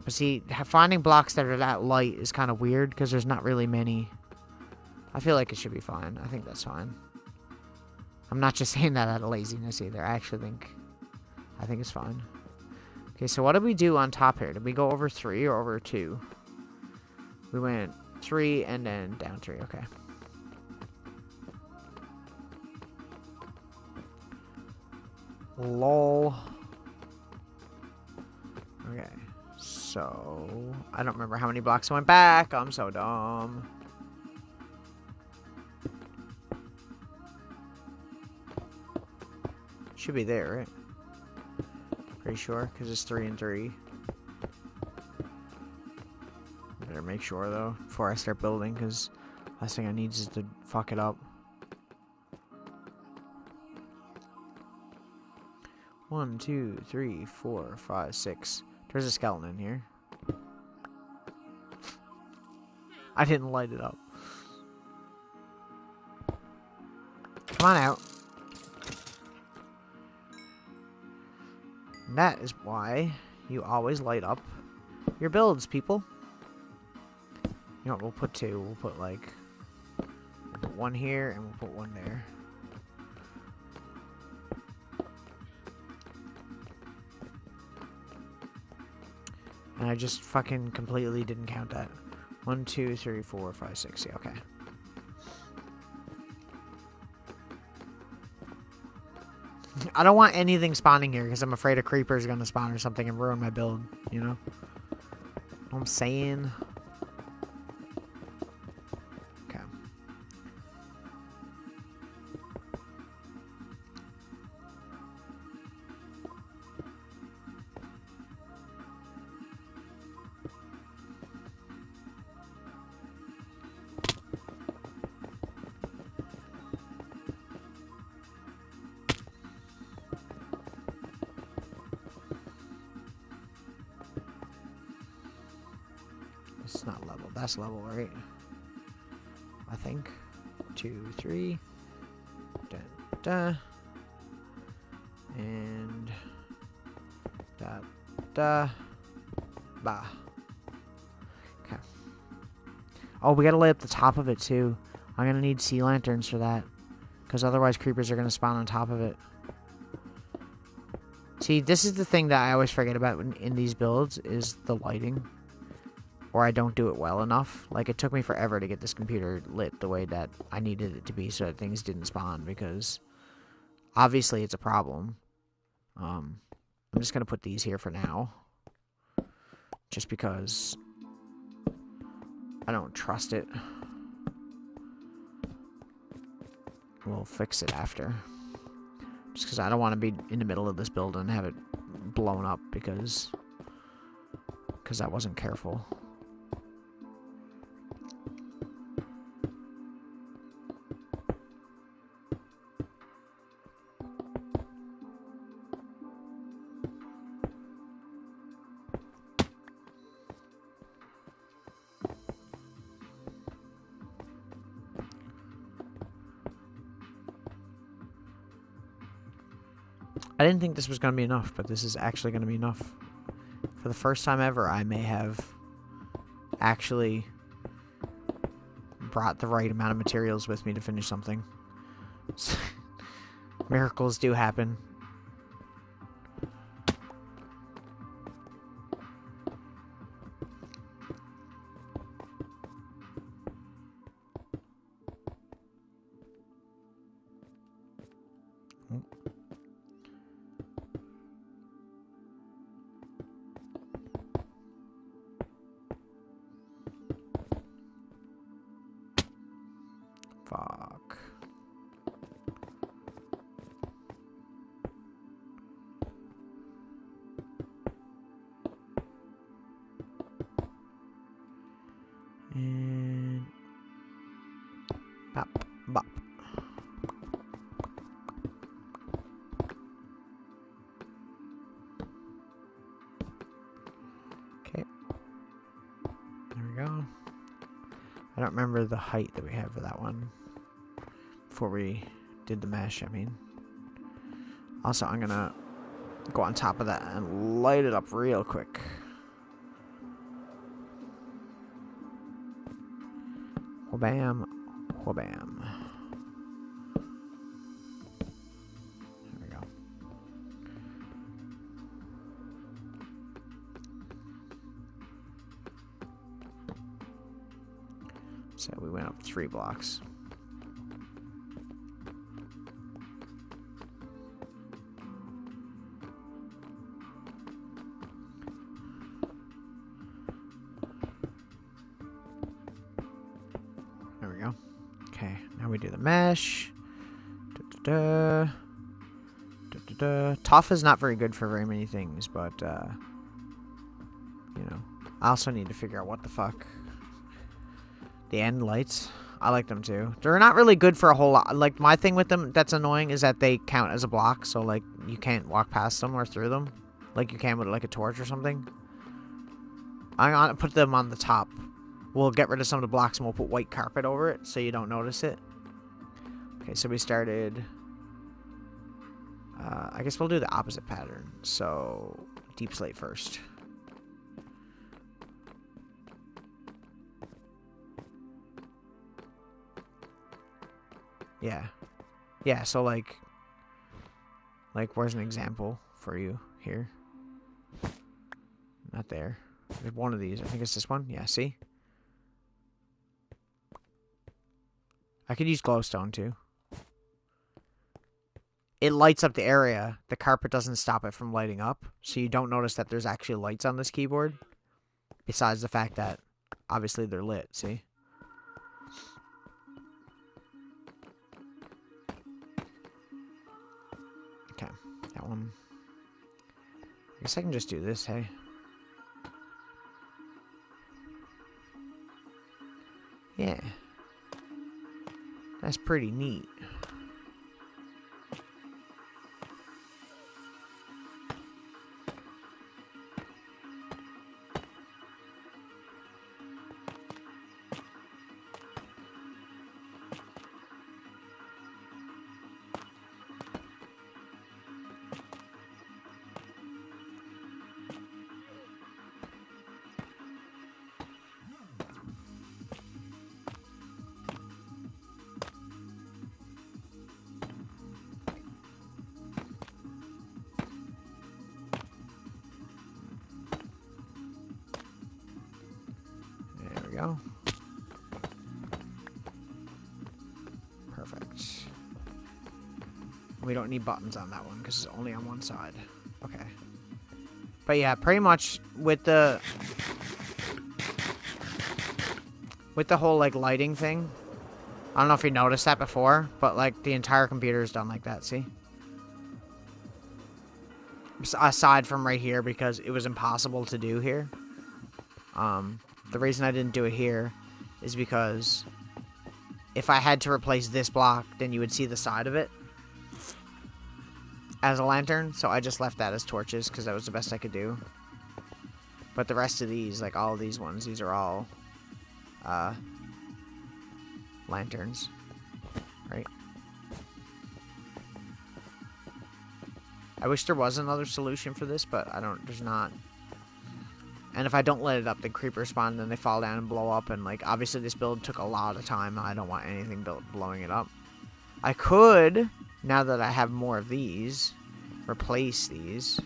But see, finding blocks that are that light is kind of weird because there's not really many I feel like it should be fine. I think that's fine. I'm not just saying that out of laziness either. I think it's fine. Okay, so what did we do on top here? Did we go over 3 or over 2? We went 3 and then down 3. Okay. Lol. Okay. So, I don't remember how many blocks went back. I'm so dumb. Should be there, right? Pretty sure, because it's 3 and 3. Better make sure, though, before I start building, because last thing I need is to fuck it up. 1, 2, 3, 4, 5, 6. There's a skeleton in here. I didn't light it up. Come on out. And that is why you always light up your builds, people. You know what, we'll put 2. We'll put, like, we'll put 1 here, and we'll put 1 there. And I just fucking completely didn't count that. 1, 2, 3, 4, 5, 6. Yeah, okay. I don't want anything spawning here because I'm afraid a creeper is going to spawn or something and ruin my build, you know? What I'm saying? Okay. It's not level. That's level, right? I think. 2, 3. Da, da. And da, da. Bah. Okay. Oh, we gotta light up the top of it, too. I'm gonna need sea lanterns for that. Because otherwise creepers are gonna spawn on top of it. See, this is the thing that I always forget about in these builds, is the lighting. Or I don't do it well enough. Like, it took me forever to get this computer lit the way that I needed it to be so that things didn't spawn, because obviously it's a problem. I'm just gonna put these here for now. Just because I don't trust it. We'll fix it after. Just because I don't want to be in the middle of this build and have it blown up because I wasn't careful. I didn't think this was going to be enough, but this is actually going to be enough. For the first time ever, I may have actually brought the right amount of materials with me to finish something. Miracles do happen. Fuck. And bop, bop. Okay. There we go. I don't remember the height that we had for that one. Before we did the mesh, I mean. Also, I'm gonna go on top of that and light it up real quick. Wha-bam. Wha-bam. There we go. So we went up 3 blocks. There we go. Okay, now we do the mesh. Da-da-da. Da-da-da. Tough is not very good for very many things, but, you know. I also need to figure out what the fuck. The end lights. I like them too. They're not really good for a whole lot. Like, my thing with them that's annoying is that they count as a block, so, like, you can't walk past them or through them. Like you can with, like, a torch or something. I'm gonna put them on the top. We'll get rid of some of the blocks and we'll put white carpet over it so you don't notice it. Okay, so we started... I guess we'll do the opposite pattern. So, deep slate first. Yeah. Yeah, so like, where's an example for you here? Not there. There's one of these. I think it's this one. Yeah, see? I could use glowstone too. It lights up the area. The carpet doesn't stop it from lighting up, so you don't notice that there's actually lights on this keyboard. Besides the fact that, obviously, they're lit, see? Okay, that one. I guess I can just do this, hey? Yeah. That's pretty neat. Go. Perfect. We don't need buttons on that one because it's only on one side. Okay. But yeah, pretty much with the whole like lighting thing. I don't know if you noticed that before, but like the entire computer is done like that, see? Aside from right here because it was impossible to do here. The reason I didn't do it here is because if I had to replace this block, then you would see the side of it as a lantern. So I just left that as torches because that was the best I could do. But the rest of these, like all of these ones, these are all lanterns, right? I wish there was another solution for this, but there's not. And if I don't let it up, then creepers spawn, and then they fall down and blow up. And, like, obviously this build took a lot of time. I don't want anything blowing it up. I could, now that I have more of these, replace these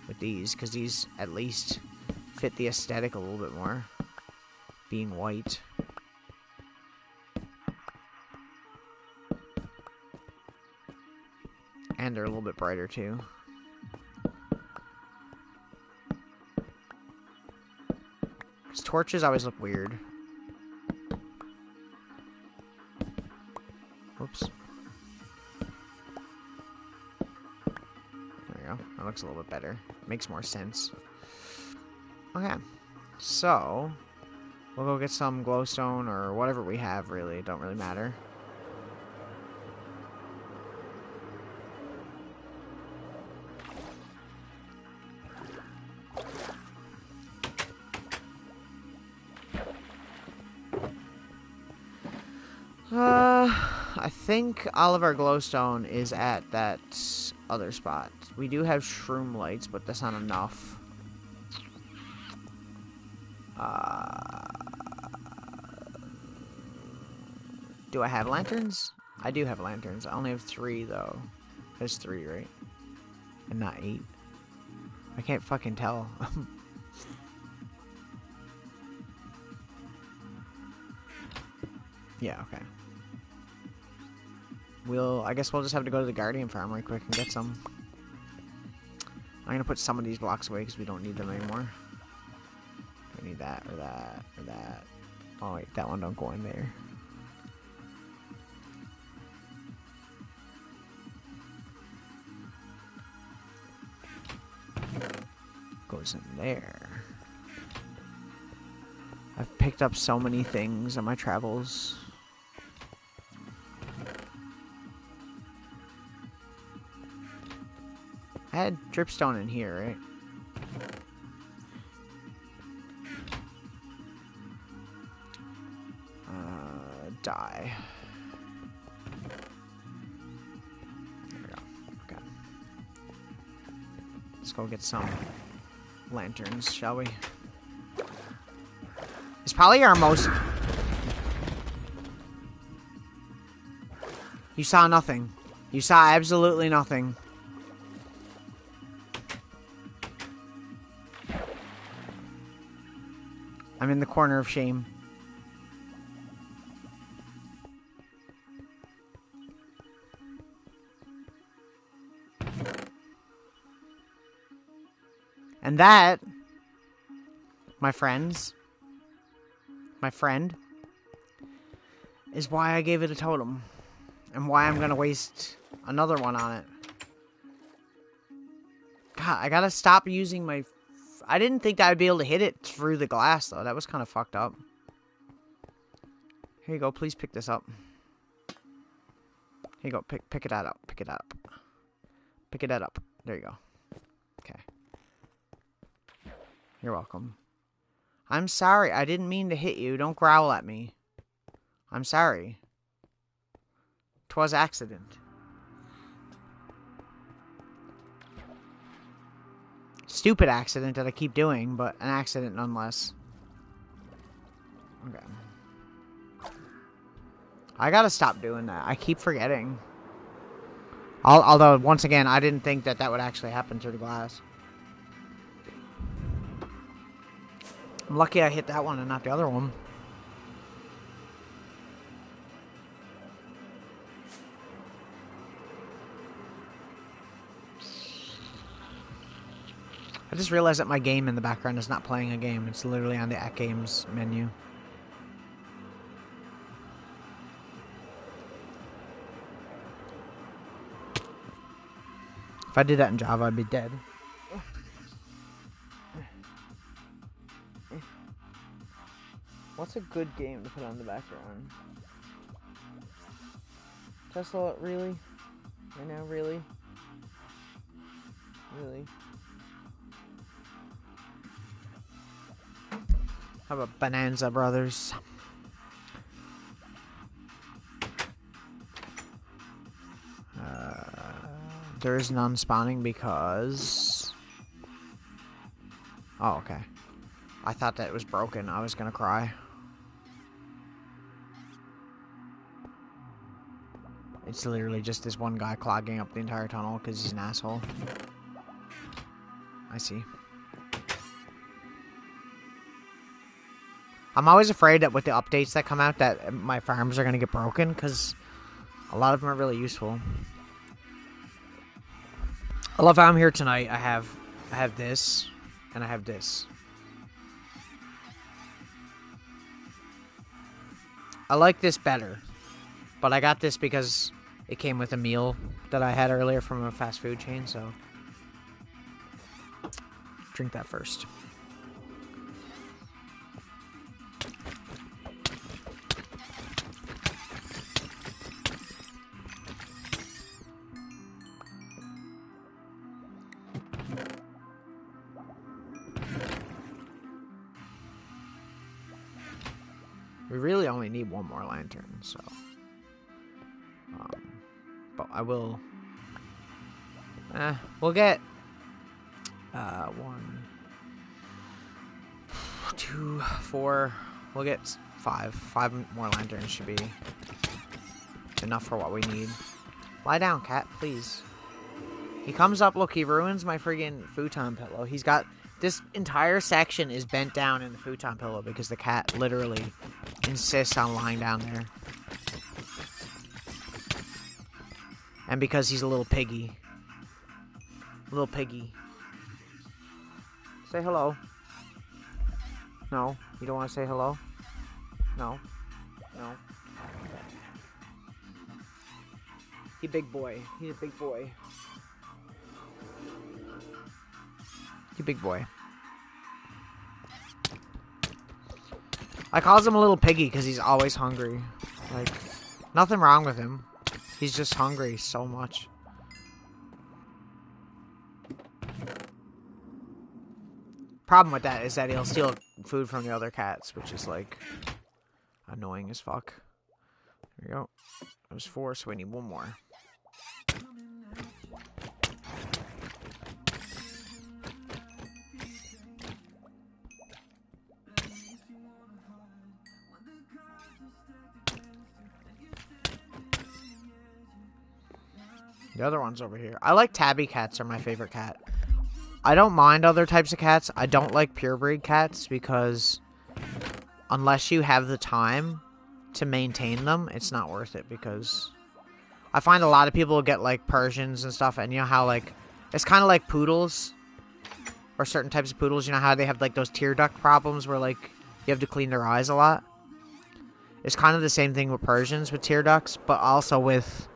with these. Because these, at least, fit the aesthetic a little bit more. Being white. And they're a little bit brighter, too. Torches always look weird. Oops. There we go. That looks a little bit better. Makes more sense. Okay. So, we'll go get some glowstone or whatever we have, really. It don't really matter. I think all of our glowstone is at that other spot. We do have shroom lights, but that's not enough. Do I have lanterns? I do have lanterns. I only have 3, though. There's 3, right? And not 8. I can't fucking tell. Yeah, okay. I guess we'll just have to go to the Guardian farm right quick and get some. I'm gonna put some of these blocks away because we don't need them anymore. We need that, or that, or that. Oh wait, that one don't go in there. Goes in there. I've picked up so many things on my travels. I had dripstone in here, right? Die. There we go. Okay. Let's go get some lanterns, shall we? It's probably our most... You saw nothing. You saw absolutely nothing. I'm in the corner of shame. And that, my friends, my friend, is why I gave it a totem. And why I'm gonna waste another one on it. God, I gotta stop using my... I didn't think I'd be able to hit it through the glass, though. That was kind of fucked up. Here you go. Please pick this up. Here you go. Pick it up. Pick it up. Pick it up. There you go. Okay. You're welcome. I'm sorry. I didn't mean to hit you. Don't growl at me. I'm sorry. 'Twas accident. Stupid accident that I keep doing, but an accident nonetheless. Okay. I gotta stop doing that. I keep forgetting. Although, once again, I didn't think that that would actually happen through the glass. I'm lucky I hit that one and not the other one. I just realized that my game in the background is not playing a game. It's literally on the At Games menu. If I did that in Java, I'd be dead. What's a good game to put on the background? Tesla, really? Right now, really? Really? How about Bonanza Brothers? There is none spawning because... Oh, okay. I thought that it was broken. I was gonna cry. It's literally just this one guy clogging up the entire tunnel because he's an asshole. I see. I'm always afraid that with the updates that come out that my farms are gonna get broken because a lot of them are really useful. I love how I'm here tonight. I have this, and I have this. I like this better, but I got this because it came with a meal that I had earlier from a fast food chain, so drink that first. We really only need one more lantern, so... but I will... we'll get... 1... 2, 4... We'll get 5. 5 more lanterns should be enough for what we need. Lie down, cat, please. He comes up, look, he ruins my friggin' futon pillow. He's got... This entire section is bent down in the futon pillow because the cat literally insists on lying down there. And because he's a little piggy. Little piggy. Say hello. No, you don't want to say hello? No. No. He big boy. He's a big boy. He big boy. I calls him a little piggy because he's always hungry. Like, nothing wrong with him. He's just hungry so much. Problem with that is that he'll steal food from the other cats, which is, like, annoying as fuck. There we go. That was 4, so we need 1 more. The other one's over here. I like tabby cats are my favorite cat. I don't mind other types of cats. I don't like purebred cats because unless you have the time to maintain them, it's not worth it because I find a lot of people get like Persians and stuff, and you know how like it's kind of like poodles or certain types of poodles, you know how they have like those tear duct problems where like you have to clean their eyes a lot. It's kind of the same thing with Persians with tear ducts, but also with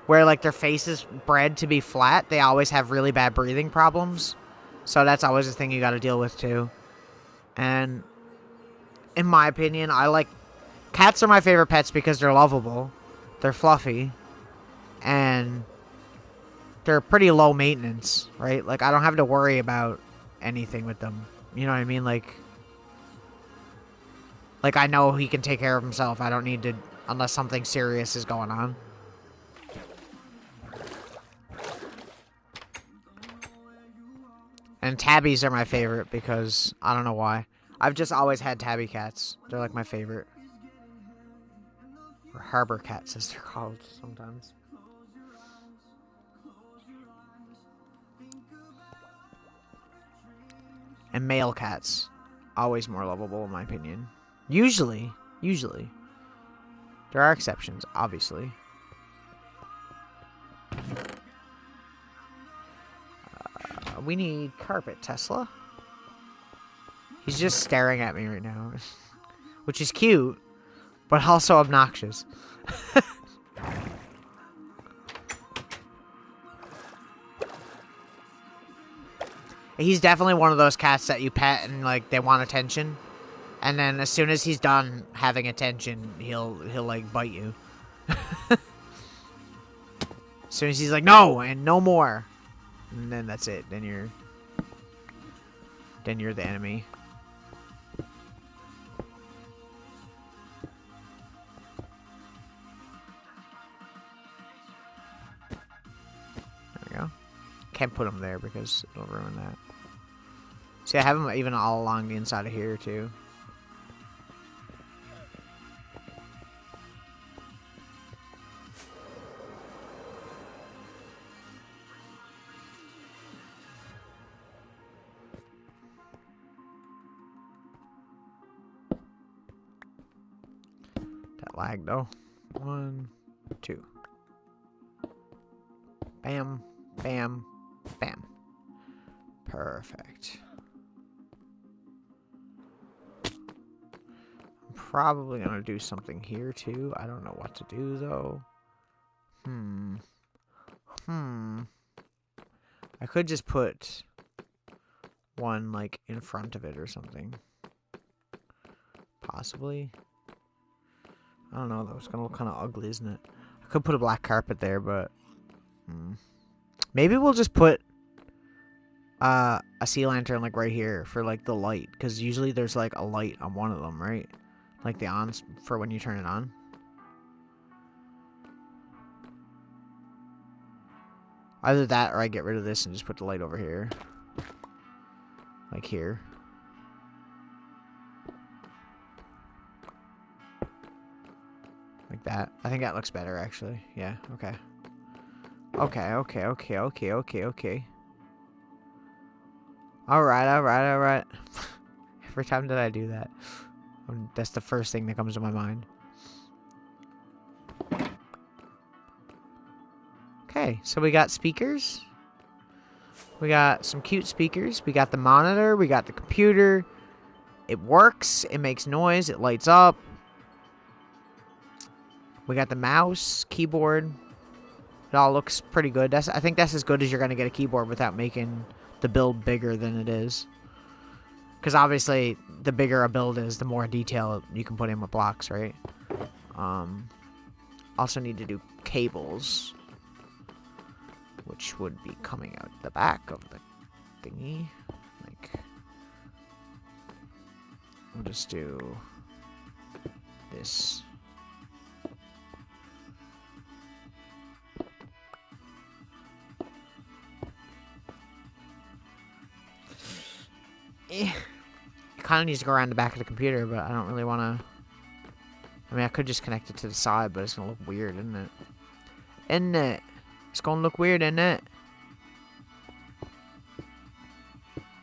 where like their face is bred to be flat, they always have really bad breathing problems. So that's always a thing you got to deal with too. And in my opinion, I like cats are my favorite pets because they're lovable, they're fluffy, and they're pretty low maintenance, right? Like I don't have to worry about anything with them. You know what I mean? Like I know he can take care of himself. I don't need to unless something serious is going on. And tabbies are my favorite because I don't know why. I've just always had tabby cats. They're like my favorite. Or harbor cats as they're called sometimes. And male cats. Always more lovable in my opinion. Usually. There are exceptions, obviously. We need carpet, Tesla. He's just staring at me right now. Which is cute, but also obnoxious. He's definitely one of those cats that you pet and like they want attention. And then as soon as he's done having attention, he'll like bite you. As soon as he's like, no, and no more. And then that's it. Then you're the enemy. There we go. Can't put him there because it'll ruin that. See, I have him even all along the inside of here too. Lag though. 1, 2. Bam, bam, bam. Perfect. I'm probably gonna do something here too. I don't know what to do though. I could just put one like in front of it or something. Possibly. I don't know though, it's gonna look kind of ugly, isn't it? I could put a black carpet there, but maybe we'll just put a sea lantern like right here for like the light, because usually there's like a light on one of them, right? Like the ons for when you turn it on. Either that or I get rid of this and just put the light over here. Like here. like that. I think that looks better, actually. Yeah, okay. Okay. Alright. Every time that I do that, that's the first thing that comes to my mind. Okay, so we got speakers. We got some cute speakers. We got the monitor. We got the computer. It works. It makes noise. It lights up. We got the mouse, keyboard. It all looks pretty good. I think that's as good as you're going to get a keyboard without making the build bigger than it is. Because obviously, the bigger a build is, the more detail you can put in with blocks, right? Also need to do cables, which would be coming out the back of the thingy. Like, we'll just do this. It kind of needs to go around the back of the computer, but I don't really want to. I mean, I could just connect it to the side, but it's going to look weird, isn't it? Isn't it? It's going to look weird, isn't it?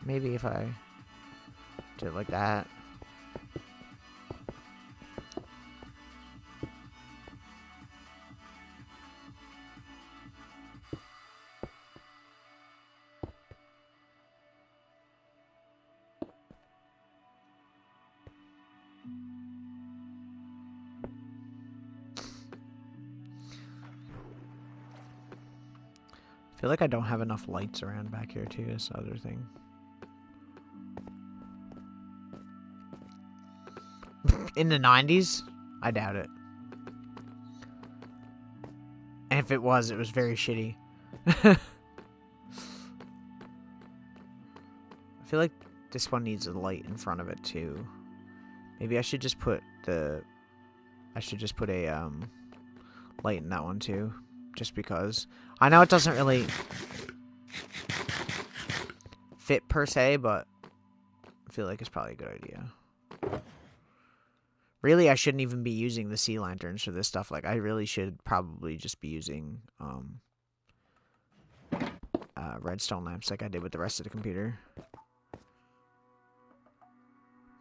Maybe if I do it like that. I feel like I don't have enough lights around back here, too. This other thing. In the 90s? I doubt it. And if it was very shitty. I feel like this one needs a light in front of it, too. Maybe I should just put a light in that one, too. Just because. I know it doesn't really fit per se, but I feel like it's probably a good idea. Really, I shouldn't even be using the sea lanterns for this stuff. Like, I really should probably just be using redstone lamps like I did with the rest of the computer.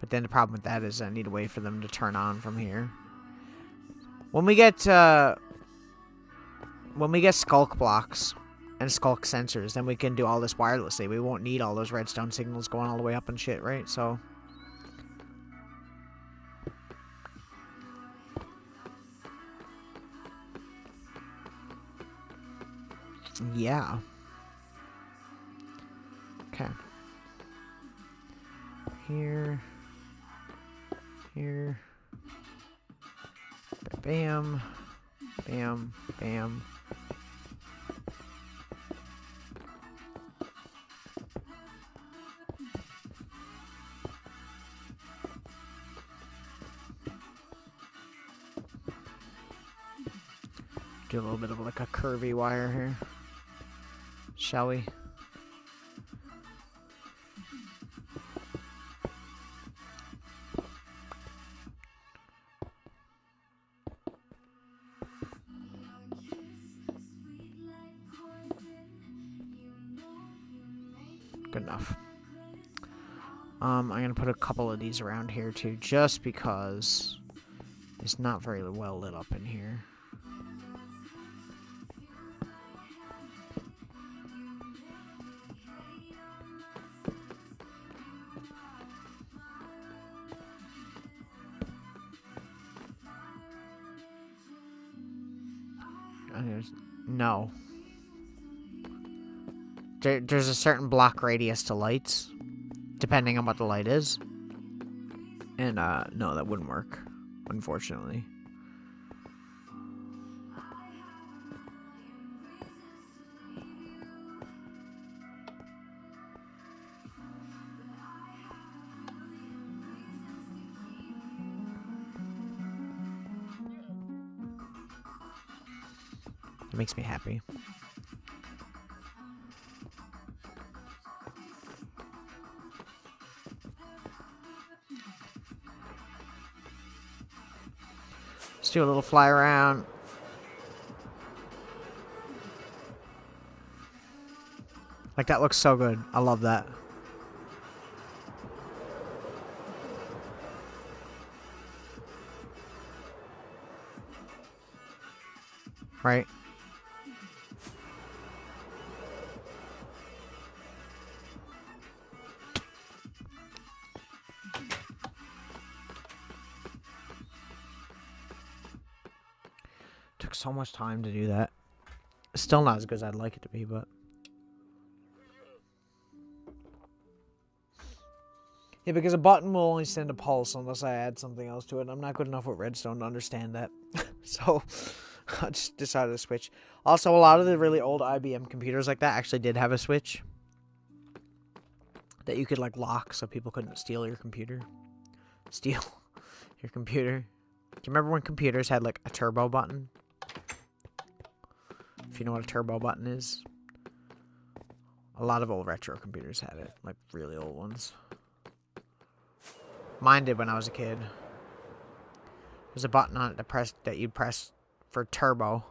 But then the problem with that is I need a way for them to turn on from here. When we get skulk blocks and skulk sensors, then we can do all this wirelessly. We won't need all those redstone signals going all the way up and shit, right? So yeah. Okay. Here. Bam. Bam. Bam. Do a little bit of like a curvy wire here. Shall we? Good enough. I'm gonna put a couple of these around here too, just because it's not very well lit up in here. No. There's a certain block radius to lights, depending on what the light is. And, no, that wouldn't work, unfortunately. It makes me happy. Let's do a little fly around. Like, that looks so good. I love that. Right? Took so much time to do that. Still not as good as I'd like it to be, but... Yeah, because a button will only send a pulse unless I add something else to it. And I'm not good enough with redstone to understand that. So, I just decided to switch. Also, a lot of the really old IBM computers like that actually did have a switch that you could, like, lock so people couldn't steal your computer. Steal your computer. Do you remember when computers had, like, a turbo button? If you know what a turbo button is. A lot of old retro computers had it. Like, really old ones. Mine did when I was a kid. There's a button on it that you'd press for turbo.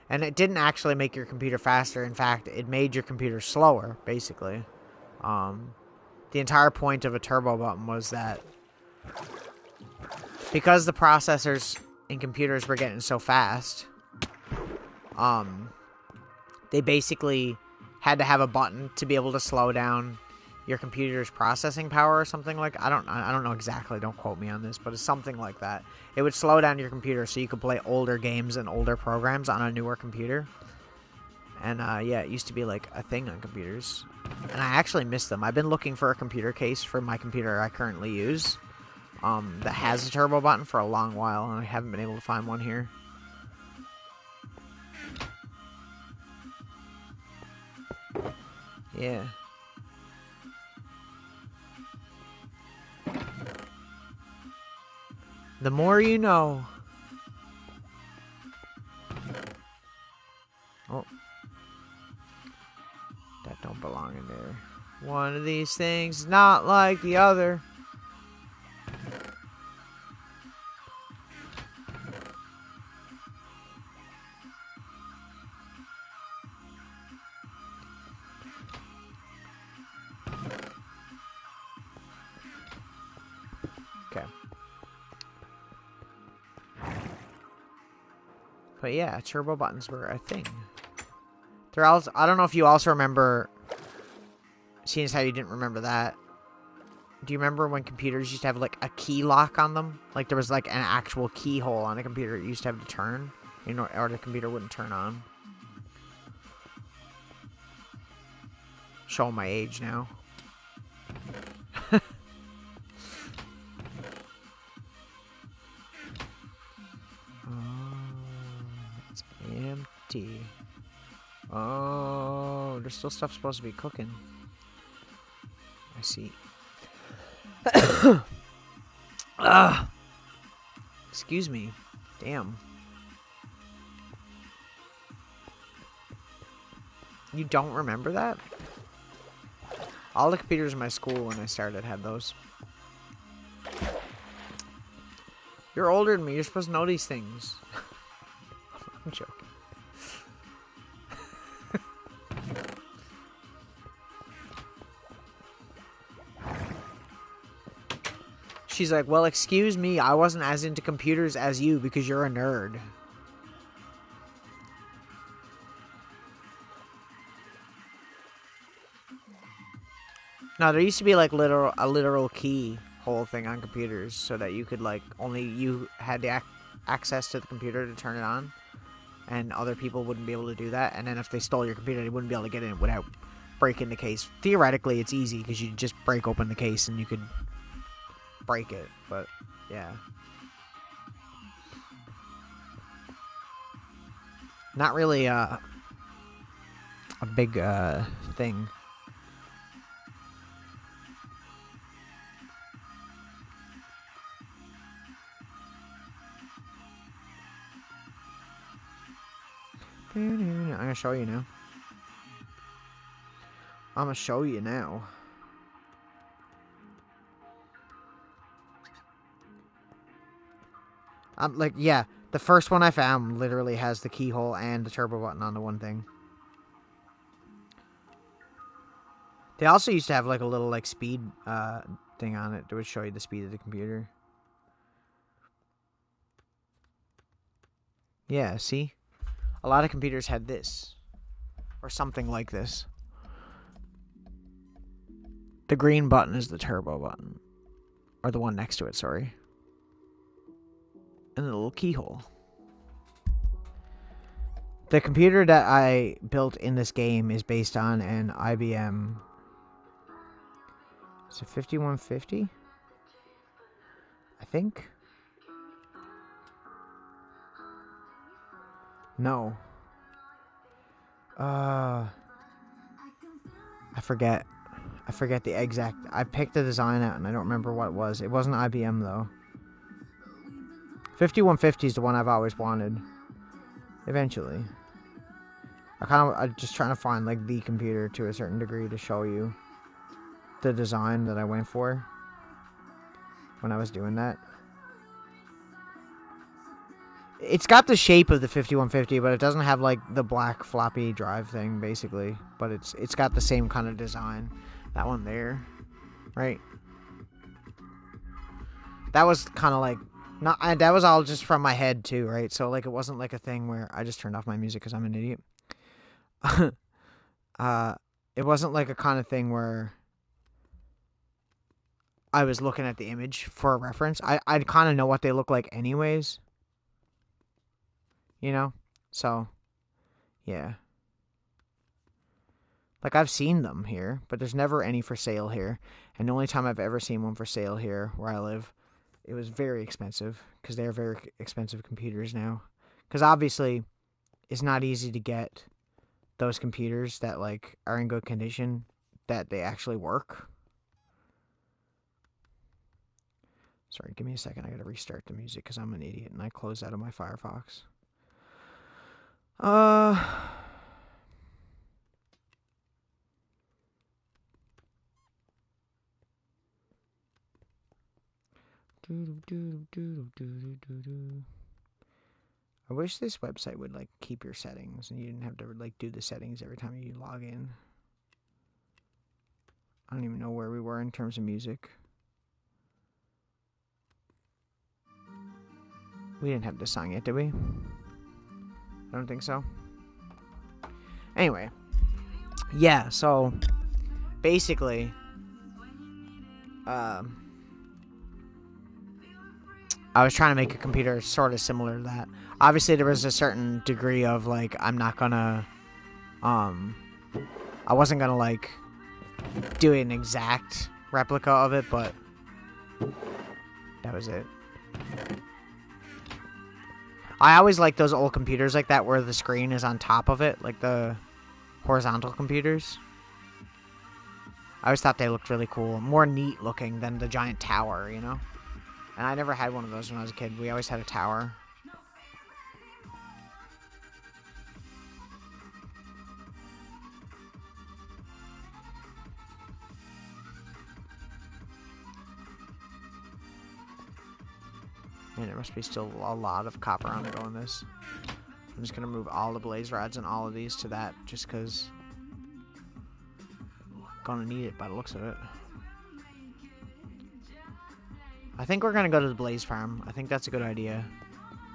And it didn't actually make your computer faster. In fact, it made your computer slower, basically. The entire point of a turbo button was that because the processors in computers were getting so fast, they basically had to have a button to be able to slow down your computer's processing power or something like. I don't know exactly, don't quote me on this, but it's something like that. It would slow down your computer so you could play older games and older programs on a newer computer. And yeah, it used to be like a thing on computers. And I actually miss them. I've been looking for a computer case for my computer I currently use that has a turbo button for a long while, and I haven't been able to find one here. Yeah. The more you know. Oh. That don't belong in there. One of these things is not like the other. Okay. But yeah, turbo buttons were a thing. They're also, I don't know if you also remember, seeing as how you didn't remember that. Do you remember when computers used to have like a key lock on them? Like there was like an actual keyhole on a computer it used to have to turn, or the computer wouldn't turn on. Showing my age now. It's empty. Oh, there's still stuff supposed to be cooking. I see. Excuse me. Damn. You don't remember that? All the computers in my school when I started had those. You're older than me. You're supposed to know these things. I'm joking. She's like, well, excuse me, I wasn't as into computers as you because you're a nerd. No, there used to be like a literal key hole thing on computers so that you could like only you had the access to the computer to turn it on, and other people wouldn't be able to do that. And then if they stole your computer, they wouldn't be able to get in without breaking the case. Theoretically, it's easy because you just break open the case and you could break it, but yeah. Not really a big thing. I'm gonna show you now. I'm gonna show you now. Like, yeah, The first one I found literally has the keyhole and the turbo button on the one thing. They also used to have like a little like speed thing on it that would show you the speed of the computer. Yeah, see? A lot of computers had this. Or something like this. The green button is the turbo button. Or the one next to it, sorry. And the little keyhole. The computer that I built in this game is based on an IBM... Is it 5150? I think? No. I forget. I forget the exact... I picked the design out and I don't remember what it was. It wasn't IBM though. 5150 is the one I've always wanted. Eventually. I'm just trying to find like the computer to a certain degree to show you the design that I went for when I was doing that. It's got the shape of the 5150, but it doesn't have like the black floppy drive thing basically, but it's got the same kind of design. That one there, right? That was kind of like that was all just from my head too, right? So like it wasn't like a thing where I just turned off my music cuz I'm an idiot. It wasn't like a kind of thing where I was looking at the image for a reference. I kind of know what they look like anyways. You know? So, yeah. Like, I've seen them here, but there's never any for sale here. And the only time I've ever seen one for sale here, where I live, it was very expensive. Because they're very expensive computers now. Because obviously, it's not easy to get those computers that, like, are in good condition, that they actually work. Sorry, give me a second. I gotta restart the music because I'm an idiot and I closed out of my Firefox. I wish this website would like keep your settings and you didn't have to like do the settings every time you log in. I don't even know where we were in terms of music. We didn't have this song yet, did we? I don't think so. Anyway. Yeah, so basically I was trying to make a computer sort of similar to that. Obviously there was a certain degree of like I'm not gonna I wasn't gonna like do an exact replica of it, but that was it. I always like those old computers like that where the screen is on top of it, like the horizontal computers. I always thought they looked really cool. More neat looking than the giant tower, you know? And I never had one of those when I was a kid. We always had a tower. Man, there must be still a lot of copper on to go in this. I'm just gonna move all the blaze rods and all of these to that just because I'm gonna need it by the looks of it. I think we're gonna go to the blaze farm. I think that's a good idea.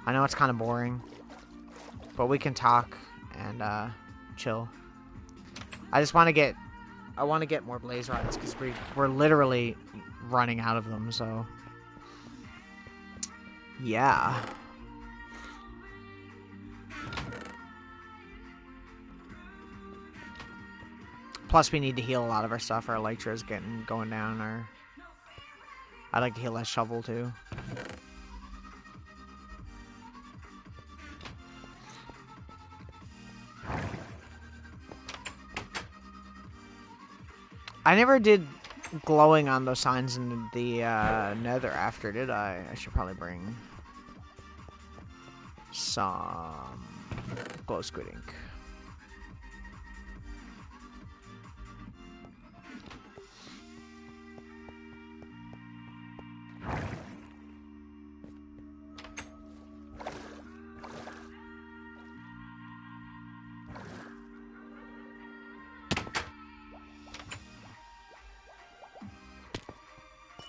I know it's kind of boring, but we can talk and chill. I just want to get more blaze rods because we're literally running out of them, so yeah. Plus, we need to heal a lot of our stuff. Our elytra is going down. I'd like to heal that shovel too. I never did glowing on those signs in the nether after, did I? I should probably bring some glow squid ink.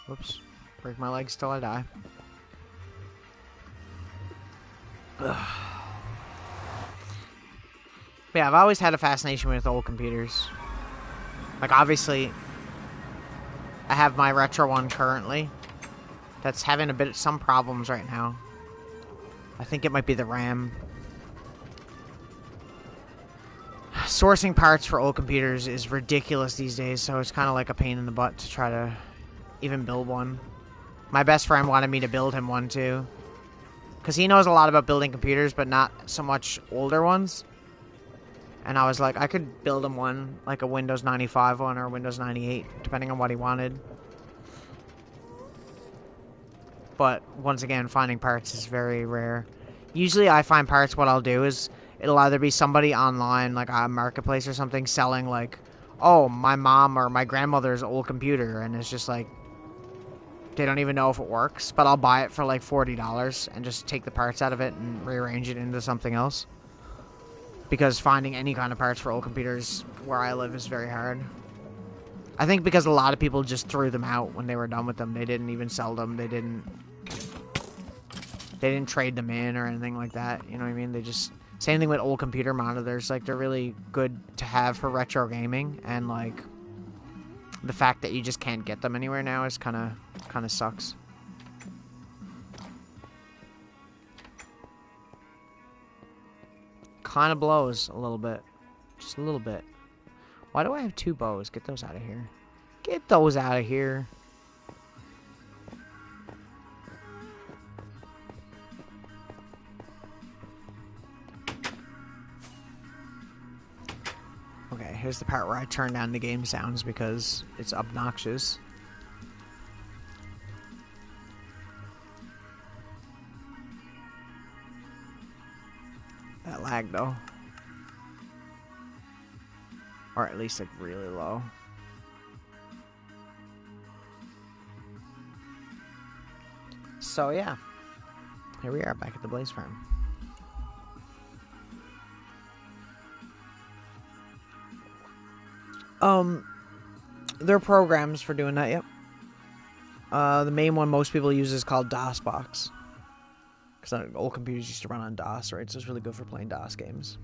Whoops. Break my legs till I die. Ugh. Yeah, I've always had a fascination with old computers. Like, obviously, I have my retro one currently. That's having some problems right now. I think it might be the RAM. Sourcing parts for old computers is ridiculous these days, so it's kind of like a pain in the butt to try to even build one. My best friend wanted me to build him one too, because he knows a lot about building computers, but not so much older ones. And I was like, I could build him one, like a Windows 95 one or Windows 98, depending on what he wanted. But once again, finding parts is very rare. Usually I find parts, what I'll do is, it'll either be somebody online, like a marketplace or something, selling like, oh, my mom or my grandmother's old computer, and it's just like, they don't even know if it works, but I'll buy it for like $40 and just take the parts out of it and rearrange it into something else. Because finding any kind of parts for old computers where I live is very hard. I think because a lot of people just threw them out when they were done with them. They didn't even sell them. They didn't trade them in or anything like that. You know what I mean? They just... Same thing with old computer monitors. Like, they're really good to have for retro gaming. And, like, the fact that you just can't get them anywhere now is kind of sucks. Kind of blows a little bit. Just a little bit. Why do I have 2 bows? Get those out of here. Get those out of here. Okay, here's the part where I turn down the game sounds because it's obnoxious. That lag, though. Or at least, like, really low. So, yeah. Here we are, back at the Blaze Farm. There are programs for doing that, yep. The main one most people use is called DOSBox. Because old computers used to run on DOS, right? So it's really good for playing DOS games.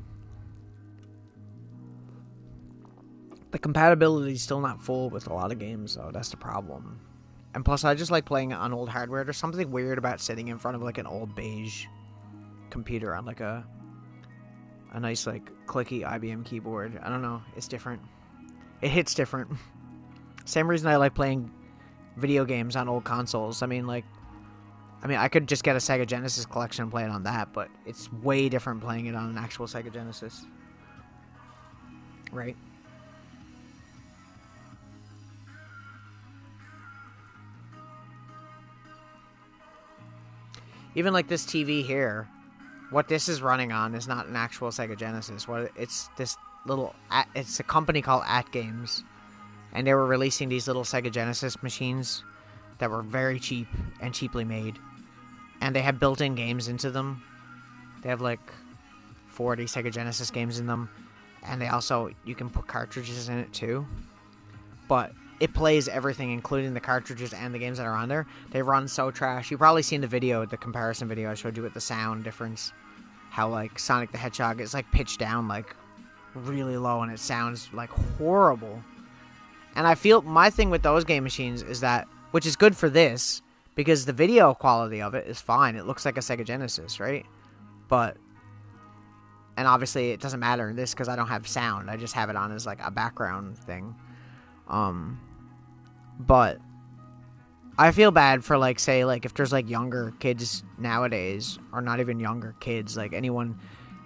The compatibility is still not full with a lot of games, though. That's the problem. And plus, I just like playing on old hardware. There's something weird about sitting in front of, like, an old beige computer on, like, a nice, like, clicky IBM keyboard. I don't know. It's different. It hits different. Same reason I like playing video games on old consoles. I mean, I could just get a Sega Genesis collection and play it on that, but it's way different playing it on an actual Sega Genesis. Right? Even like this TV here, what this is running on is not an actual Sega Genesis. It's this little... It's a company called AtGames, and they were releasing these little Sega Genesis machines that were very cheap and cheaply made. And they have built-in games into them. They have like 40 Sega Genesis games in them. And they also, you can put cartridges in it too. But it plays everything, including the cartridges and the games that are on there. They run so trash. You've probably seen the video, the comparison video I showed you with the sound difference. How like Sonic the Hedgehog is like pitched down like really low and it sounds like horrible. And I feel my thing with those game machines is that, which is good for this, because the video quality of it is fine. It looks like a Sega Genesis, right? But, and obviously it doesn't matter in this because I don't have sound. I just have it on as like a background thing. But I feel bad for like, say, like if there's like younger kids nowadays, or not even younger kids, like anyone,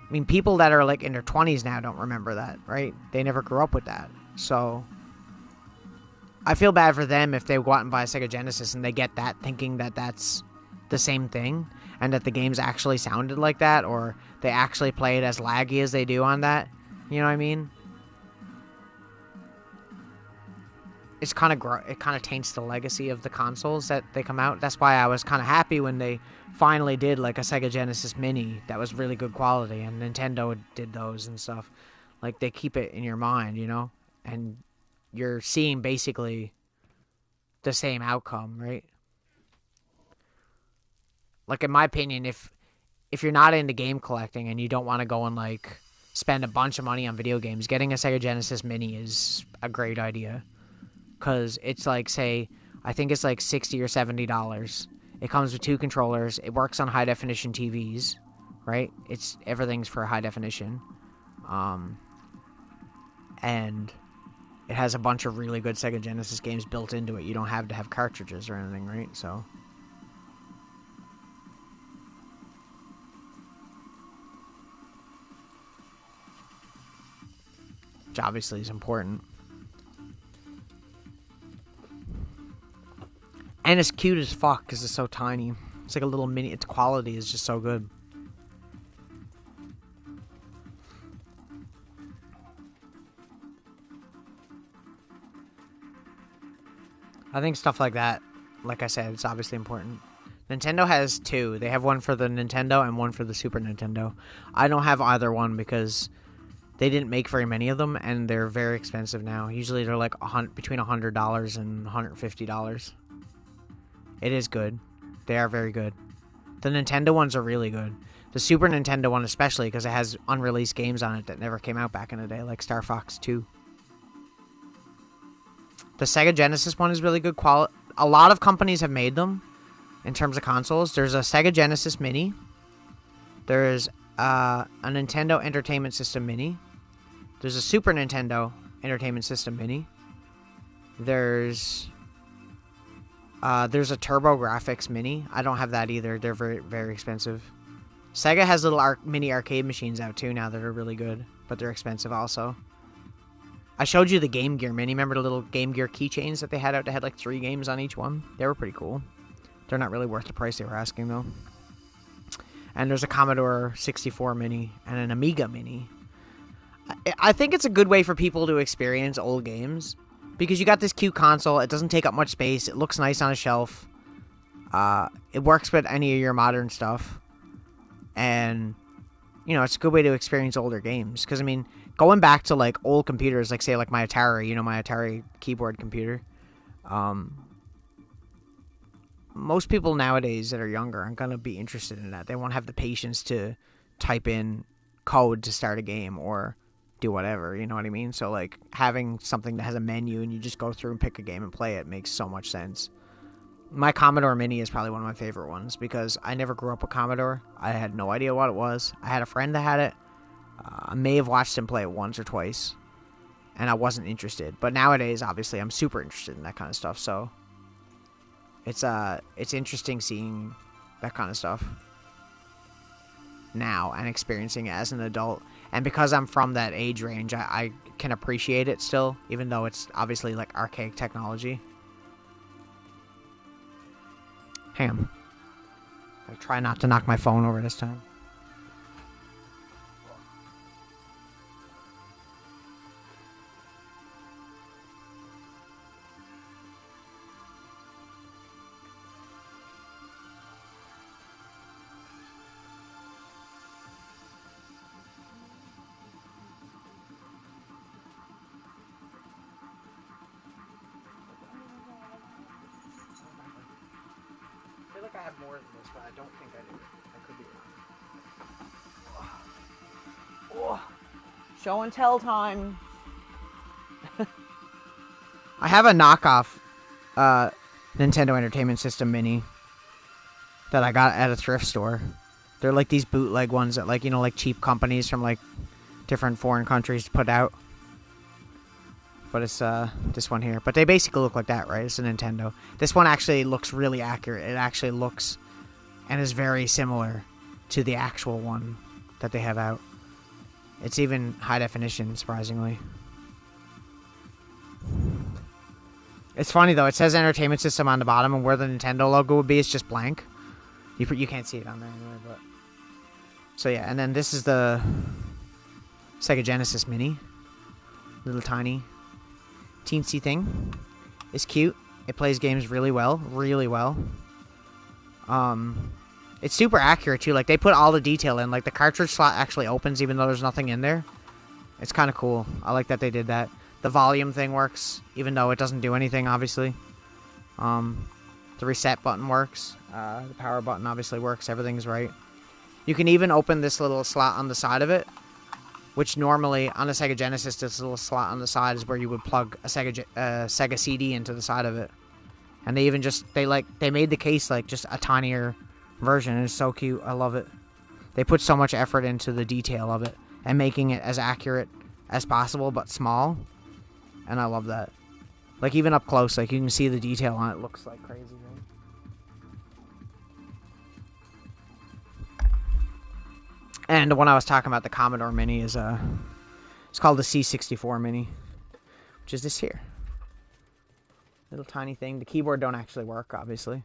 I mean, people that are like in their 20s now don't remember that, right? They never grew up with that. So I feel bad for them if they go out and buy a Sega Genesis and they get that thinking that that's the same thing and that the games actually sounded like that, or they actually play it as laggy as they do on that. You know what I mean? It's kind of taints the legacy of the consoles that they come out. That's why I was kind of happy when they finally did like a Sega Genesis Mini that was really good quality, and Nintendo did those and stuff. Like, they keep it in your mind, you know? And you're seeing basically the same outcome, right? Like, in my opinion, if you're not into game collecting and you don't want to go and, like, spend a bunch of money on video games, getting a Sega Genesis Mini is a great idea. Because it's like, say, I think it's like $60 or $70. It comes with 2 controllers. It works on high-definition TVs, right? Everything's for high definition. And it has a bunch of really good Sega Genesis games built into it. You don't have to have cartridges or anything, right? So, which obviously is important. And it's cute as fuck because it's so tiny. It's like a little mini. Its quality is just so good. I think stuff like that, like I said, it's obviously important. Nintendo has 2. They have one for the Nintendo and one for the Super Nintendo. I don't have either one because they didn't make very many of them, and they're very expensive now. Usually they're like between $100 and $150. It is good. They are very good. The Nintendo ones are really good. The Super Nintendo one especially because it has unreleased games on it that never came out back in the day, like Star Fox 2. The Sega Genesis one is really good quality. A lot of companies have made them in terms of consoles. There's a Sega Genesis Mini. There's a Nintendo Entertainment System Mini. There's a Super Nintendo Entertainment System Mini. There's a TurboGrafx Mini. I don't have that either. They're very, very expensive. Sega has little mini arcade machines out too now that are really good, but they're expensive also. I showed you the Game Gear Mini. Remember the little Game Gear keychains that they had out? They had like 3 games on each one. They were pretty cool. They're not really worth the price they were asking, though. And there's a Commodore 64 Mini and an Amiga Mini. I think it's a good way for people to experience old games. Because you got this cute console. It doesn't take up much space. It looks nice on a shelf. It works with any of your modern stuff. And, you know, it's a good way to experience older games. Because, I mean, going back to, like, old computers, like, say, like my Atari, you know, my Atari keyboard computer. Most people nowadays that are younger aren't going to be interested in that. They won't have the patience to type in code to start a game or do whatever, you know what I mean? So, like, having something that has a menu and you just go through and pick a game and play it makes so much sense. My Commodore Mini is probably one of my favorite ones because I never grew up with Commodore. I had no idea what it was. I had a friend that had it. I may have watched him play it once or twice, and I wasn't interested. But nowadays, obviously, I'm super interested in that kind of stuff, so it's interesting seeing that kind of stuff now and experiencing it as an adult. And because I'm from that age range, I can appreciate it still, even though it's obviously like archaic technology. Hang on. I'll try not to knock my phone over this time. I have more than this, but I don't think I do. I could be wrong. Oh, show and tell time. I have a knockoff Nintendo Entertainment System Mini that I got at a thrift store. They're like these bootleg ones that, like, you know, like cheap companies from like different foreign countries put out. But it's this one here. But they basically look like that, right? It's a Nintendo. This one actually looks really accurate. It actually looks and is very similar to the actual one that they have out. It's even high definition, surprisingly. It's funny, though. It says Entertainment System on the bottom, and where the Nintendo logo would be, it's just blank. You can't see it on there anyway, but... So, yeah, and then this is the Sega Genesis Mini. Little tiny... teensy thing. It's cute. It plays games really well. Really well. It's super accurate, too. Like, they put all the detail in. Like, the cartridge slot actually opens even though there's nothing in there. It's kind of cool. I like that they did that. The volume thing works, even though it doesn't do anything, obviously. The reset button works. The power button obviously works. Everything's right. You can even open this little slot on the side of it, which normally on a Sega Genesis, this little slot on the side is where you would plug a Sega CD into the side of it. And they even just, they made the case like just a tinier version. And it's so cute. I love it. They put so much effort into the detail of it and making it as accurate as possible, but small. And I love that. Like even up close, like you can see the detail on it. It looks like crazy, right? And the one I was talking about, the Commodore Mini, is it's called the C64 Mini, which is this here. Little tiny thing. The keyboard don't actually work, obviously.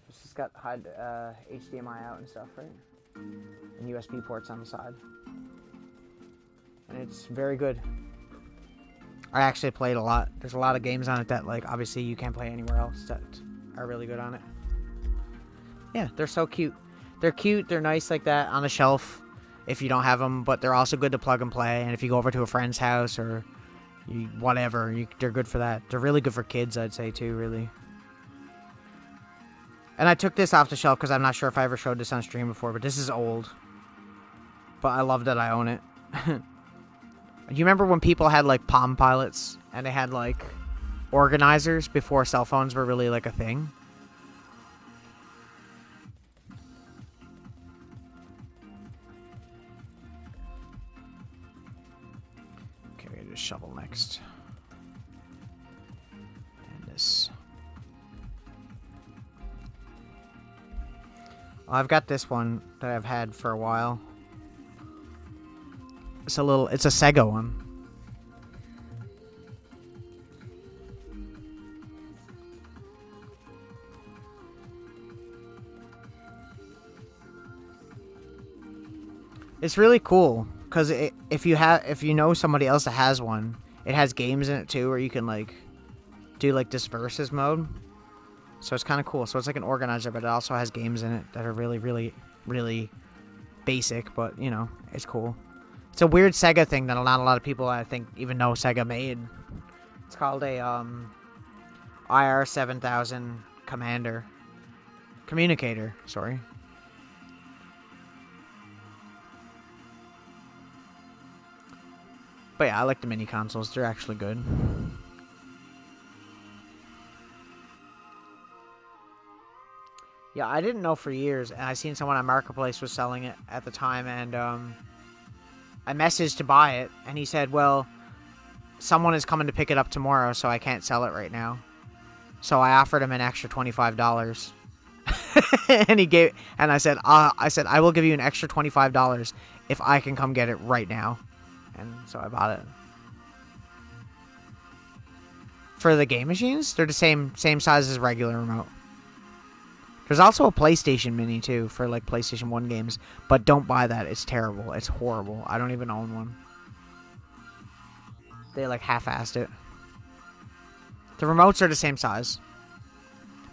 It's just got HDMI out and stuff, right? And USB ports on the side. And it's very good. I actually played a lot. There's a lot of games on it that, like, obviously you can't play anywhere else that are really good on it. Yeah, they're so cute. They're cute, they're nice like that on the shelf if you don't have them, but they're also good to plug and play. And if you go over to a friend's house or whatever, they're good for that. They're really good for kids, I'd say, too, really. And I took this off the shelf because I'm not sure if I ever showed this on stream before, but this is old. But I love that I own it. You remember when people had, like, Palm Pilots and they had, like, organizers before cell phones were really, like, a thing? Shovel next. And this. Well, I've got this one that I've had for a while. It's a Sega one. It's really cool. Because if you know somebody else that has one, it has games in it too, where you can like do like this versus mode. So it's kind of cool. So it's like an organizer, but it also has games in it that are really, really, really basic. But you know, it's cool. It's a weird Sega thing that not a lot of people, I think, even know Sega made. It's called a IR7000 communicator. Sorry. But yeah, I like the mini consoles. They're actually good. Yeah, I didn't know for years, and I seen someone on Marketplace was selling it at the time, and I messaged to buy it, and he said, well, someone is coming to pick it up tomorrow, so I can't sell it right now. So I offered him an extra $25. and I said, I will give you an extra $25 if I can come get it right now. And so I bought it. For the game machines, they're the same size as regular remote. There's also a PlayStation Mini too for like PlayStation 1 games, but don't buy that. It's terrible. It's horrible. I don't even own one. They like half-assed it. The remotes are the same size.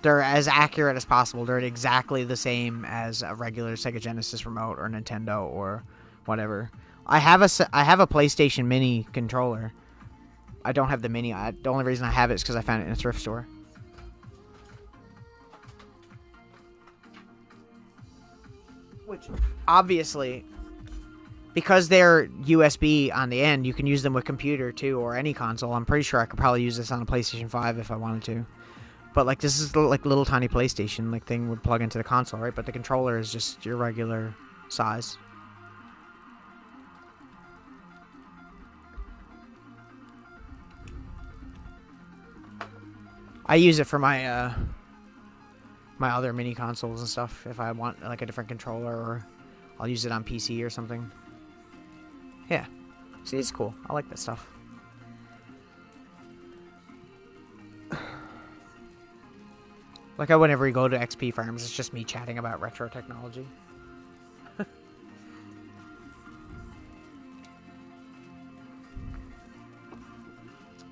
They're as accurate as possible. They're exactly the same as a regular Sega Genesis remote or Nintendo or whatever. I have a PlayStation Mini controller. I don't have the Mini. The only reason I have it is because I found it in a thrift store. Which, obviously, because they're USB on the end, you can use them with computer, too, or any console. I'm pretty sure I could probably use this on a PlayStation 5 if I wanted to. But, like, this is, like, little tiny PlayStation, like, thing would plug into the console, right? But the controller is just your regular size. I use it for my my other mini consoles and stuff if I want like a different controller, or I'll use it on PC or something. Yeah. See, it's cool. I like that stuff. Like, whenever we go to XP Farms, it's just me chatting about retro technology.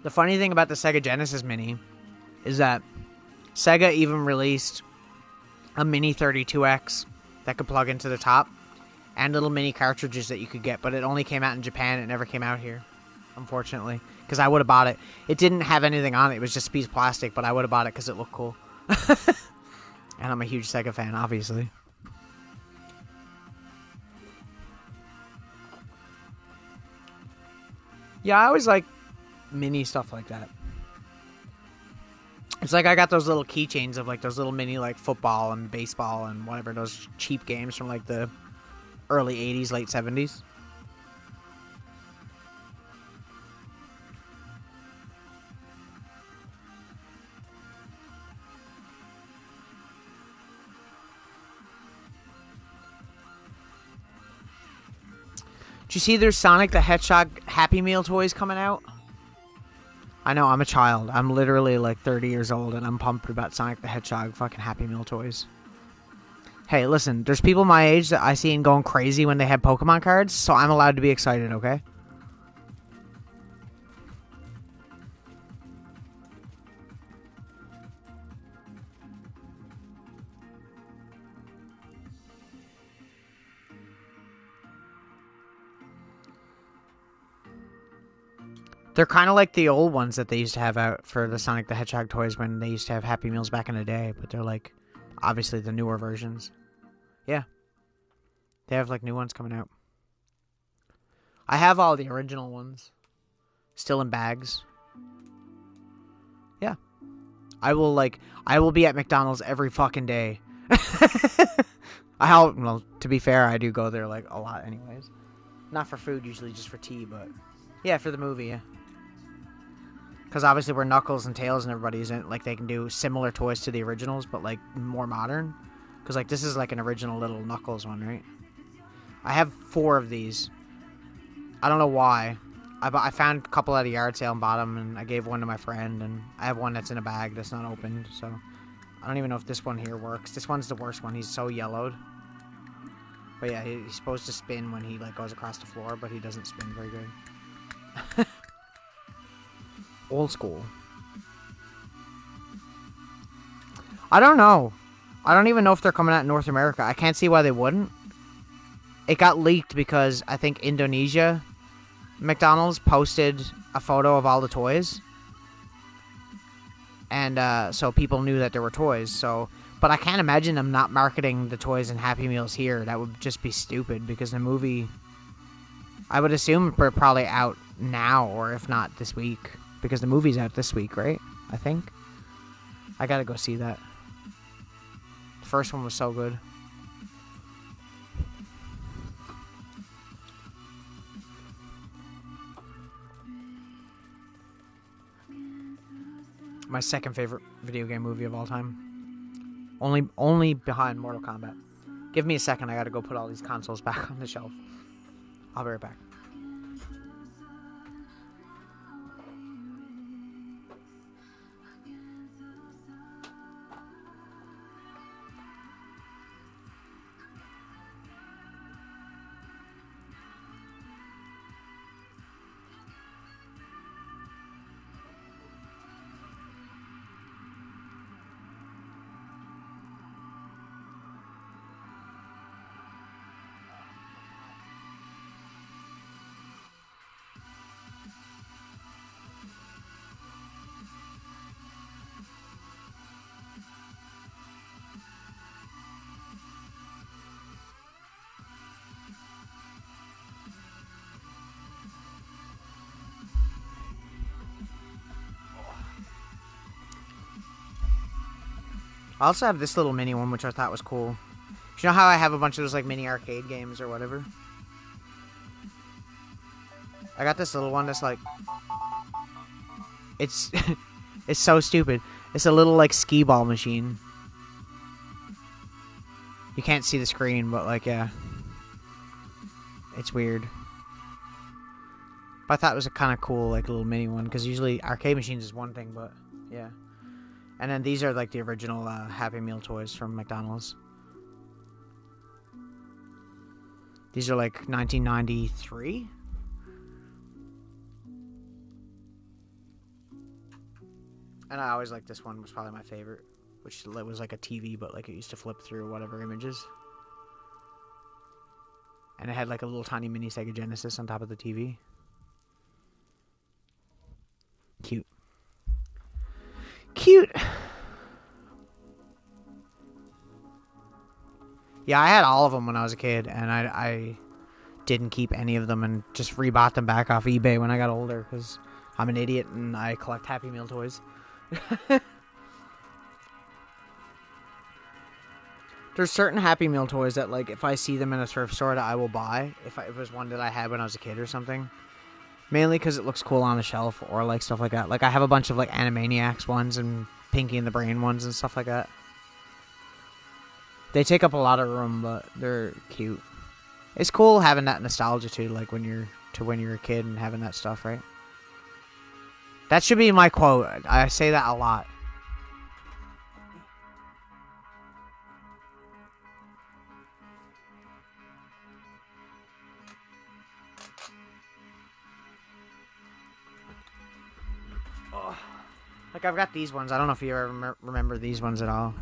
The funny thing about the Sega Genesis Mini is that Sega even released a mini 32X that could plug into the top, and little mini cartridges that you could get, but it only came out in Japan. It never came out here, unfortunately, Because I would have bought it. It didn't have anything on it. It was just a piece of plastic, but I would have bought it because it looked cool. And I'm a huge Sega fan, obviously. Yeah, I always like mini stuff like that. It's like I got those little keychains of like those little mini like football and baseball and whatever, those cheap games from like the early 80s, late 70s. Did you see there's Sonic the Hedgehog Happy Meal toys coming out? I know, I'm a child. I'm literally like 30 years old and I'm pumped about Sonic the Hedgehog fucking Happy Meal toys. Hey, listen, there's people my age that I seen going crazy when they had Pokemon cards, so I'm allowed to be excited, okay? They're kind of like the old ones that they used to have out for the Sonic the Hedgehog toys when they used to have Happy Meals back in the day, but they're like, obviously the newer versions. Yeah. They have like new ones coming out. I have all the original ones. Still in bags. Yeah. I will be at McDonald's every fucking day. Well, to be fair, I do go there like a lot anyways. Not for food, usually just for tea, but yeah, for the movie, yeah. Because obviously where Knuckles and Tails and everybody isn't, like, they can do similar toys to the originals, but, like, more modern. Because, like, this is, like, an original little Knuckles one, right? I have 4 of these. I don't know why. I found a couple at a yard sale and bought them, and I gave one to my friend, and I have one that's in a bag that's not opened, so... I don't even know if this one here works. This one's the worst one. He's so yellowed. But yeah, he's supposed to spin when he, like, goes across the floor, but he doesn't spin very good. Old school. I don't know. I don't even know if they're coming out in North America. I can't see why they wouldn't. It got leaked because I think Indonesia McDonald's posted a photo of all the toys. And so people knew that there were toys. So, but I can't imagine them not marketing the toys and Happy Meals here. That would just be stupid because the movie... I would assume we're probably out now, or if not this week. Because the movie's out this week, right? I think. I gotta go see that. The first one was so good. My second favorite video game movie of all time. Only behind Mortal Kombat. Give me a second, I gotta go put all these consoles back on the shelf. I'll be right back. I also have this little mini one, which I thought was cool. You know how I have a bunch of those like mini arcade games or whatever? I got this little one that's like... It's... it's so stupid. It's a little like skee ball machine. You can't see the screen, but like, yeah. It's weird. But I thought it was a kind of cool like little mini one, because usually arcade machines is one thing, but yeah. And then these are like the original Happy Meal toys from McDonald's. These are like 1993. And I always liked this one, was probably my favorite. Which was like a TV, but like it used to flip through whatever images. And it had like a little tiny mini Sega Genesis on top of the TV. Cute. Cute. Yeah, I had all of them when I was a kid, and I didn't keep any of them and just rebought them back off eBay when I got older, because I'm an idiot and I collect Happy Meal toys. There's certain Happy Meal toys that, like, if I see them in a thrift store, that I will buy. If it was one that I had when I was a kid or something. Mainly because it looks cool on the shelf, or, like, stuff like that. Like, I have a bunch of, like, Animaniacs ones and Pinky and the Brain ones and stuff like that. They take up a lot of room, but they're cute. It's cool having that nostalgia, too, like, when you're a kid and having that stuff, right? That should be my quote. I say that a lot. Like, I've got these ones. I don't know if you ever remember these ones at all.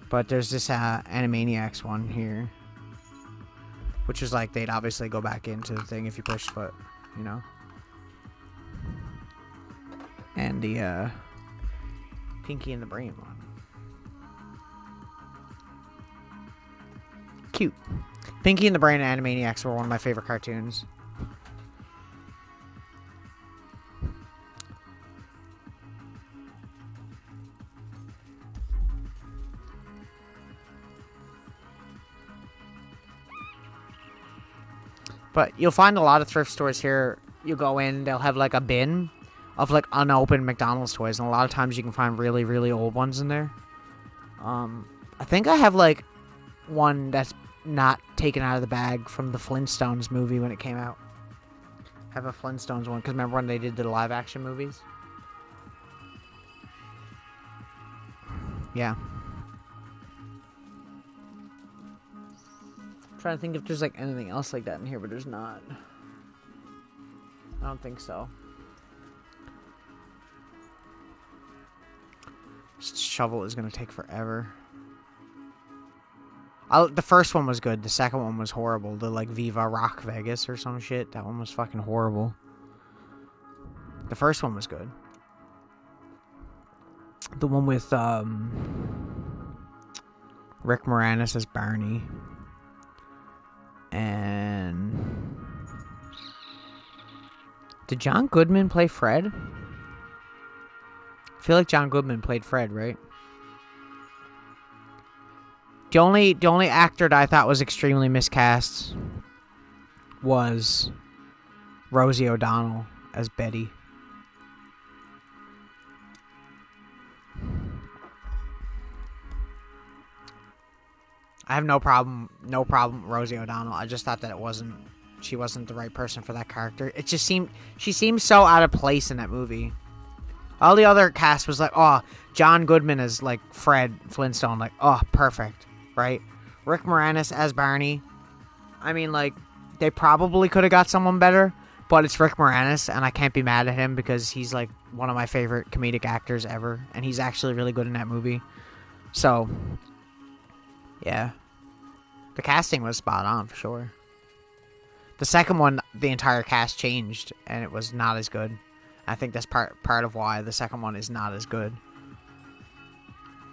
But there's this Animaniacs one here. Which is like, they'd obviously go back into the thing if you pushed, but, you know. And the Pinky and the Brain one. Cute. Pinky and the Brain and Animaniacs were one of my favorite cartoons. But you'll find a lot of thrift stores here. You go in, they'll have like a bin of like unopened McDonald's toys, and a lot of times you can find really, really old ones in there. I think I have like one that's not taken out of the bag from the Flintstones movie when it came out. I have a Flintstones one, because remember when they did the live action movies? Yeah. I'm trying to think if there's like anything else like that in here, but there's not. I don't think so. This shovel is going to take forever. The first one was good. The second one was horrible. The like Viva Rock Vegas or some shit. That one was fucking horrible. The first one was good. The one with Rick Moranis as Barney. And did John Goodman play Fred? I feel like John Goodman played Fred, right? The only actor that I thought was extremely miscast was Rosie O'Donnell as Betty. I have no problem with Rosie O'Donnell. I just thought that she wasn't the right person for that character. It just she seemed so out of place in that movie. All the other cast was like, oh, John Goodman as like Fred Flintstone, like, oh, perfect, right? Rick Moranis as Barney. I mean, like, they probably could have got someone better, but it's Rick Moranis, and I can't be mad at him because he's like one of my favorite comedic actors ever, and he's actually really good in that movie. So, yeah. The casting was spot on, for sure. The second one, the entire cast changed, and it was not as good. I think that's part of why the second one is not as good.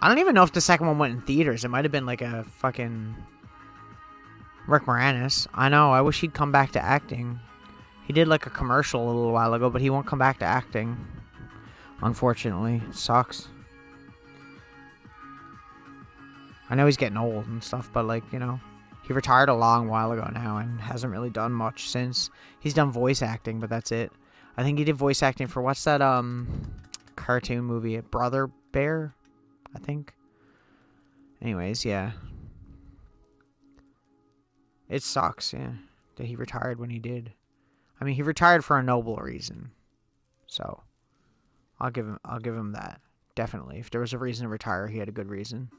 I don't even know if the second one went in theaters. It might have been like a fucking Rick Moranis. I know, I wish he'd come back to acting. He did like a commercial a little while ago, but he won't come back to acting. Unfortunately. It sucks. I know he's getting old and stuff, but like, you know, he retired a long while ago now and hasn't really done much since. He's done voice acting, but that's it. I think he did voice acting for, what's that cartoon movie? Brother Bear, I think. Anyways, yeah. It sucks, yeah, that he retired when he did. I mean, he retired for a noble reason. So, I'll give him that. Definitely. If there was a reason to retire, he had a good reason.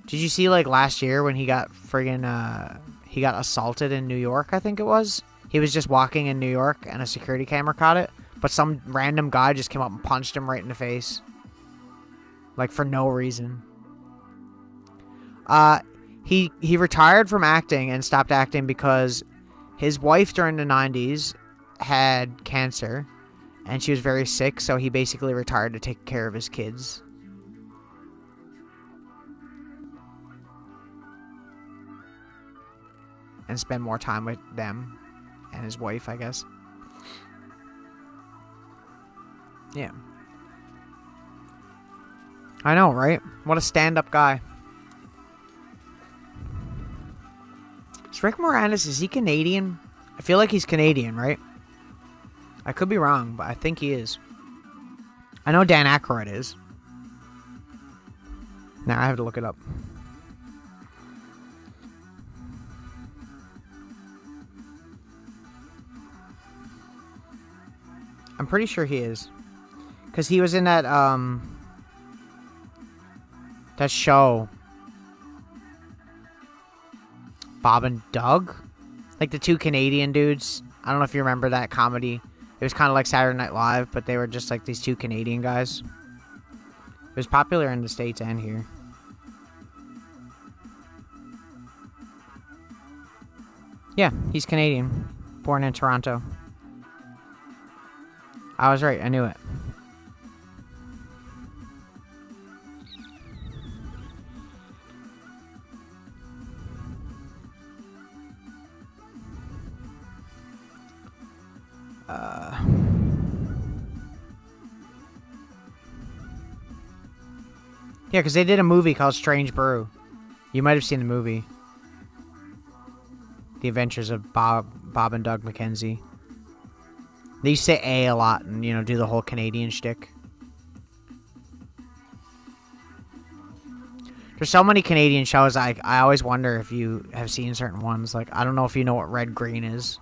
Did you see, like, last year when he got friggin', he got assaulted in New York, I think it was? He was just walking in New York, and a security camera caught it, but some random guy just came up and punched him right in the face. Like, for no reason. He retired from acting and stopped acting because his wife during the 90s had cancer and she was very sick, so he basically retired to take care of his kids. And spend more time with them and his wife, I guess. Yeah. I know, right? What a stand-up guy. Is Rick Moranis, is he Canadian? I feel like he's Canadian, right? I could be wrong, but I think he is. I know Dan Aykroyd is. Now I have to look it up. I'm pretty sure he is. Because he was in that, that show. Bob and Doug? Like the two Canadian dudes. I don't know if you remember that comedy. It was kind of like Saturday Night Live, but they were just like these two Canadian guys. It was popular in the States and here. Yeah, he's Canadian. Born in Toronto. I was right, I knew it. Yeah, because they did a movie called Strange Brew. You might have seen the movie. The Adventures of Bob and Doug McKenzie. They used to say A lot and, you know, do the whole Canadian shtick. There's so many Canadian shows, I always wonder if you have seen certain ones. Like, I don't know if you know what Red Green is.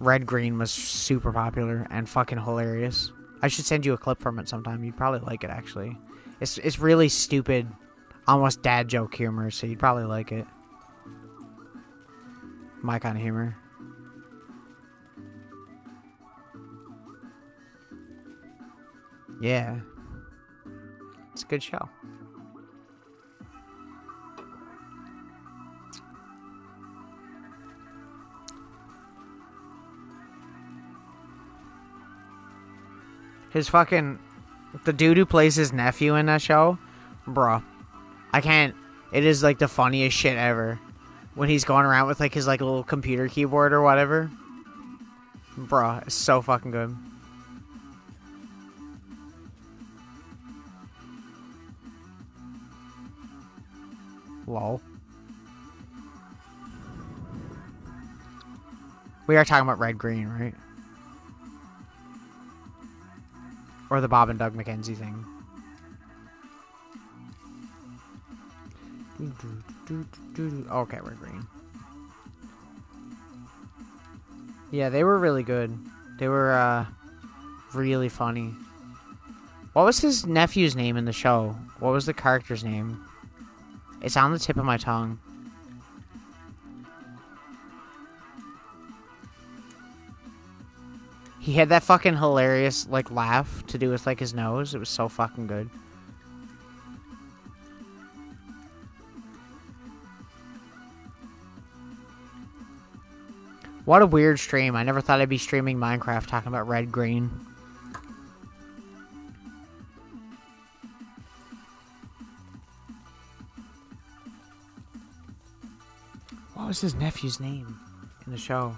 Red Green was super popular and fucking hilarious. I should send you a clip from it sometime. You'd probably like it, actually. It's really stupid, almost dad joke humor, so you'd probably like it. My kind of humor. Yeah. It's a good show. His fucking... The dude who plays his nephew in that show, bro, I can't. It is like the funniest shit ever. When he's going around with like his like little computer keyboard or whatever. Bro, it's so fucking good. Lol. We are talking about Red Green, right? Or the Bob and Doug McKenzie thing. Okay, Red Green. Yeah, they were really good. They were, really funny. What was his nephew's name in the show? What was the character's name? It's on the tip of my tongue. He had that fucking hilarious, like, laugh to do with, like, his nose. It was so fucking good. What a weird stream. I never thought I'd be streaming Minecraft talking about Red Green. What was his nephew's name in the show?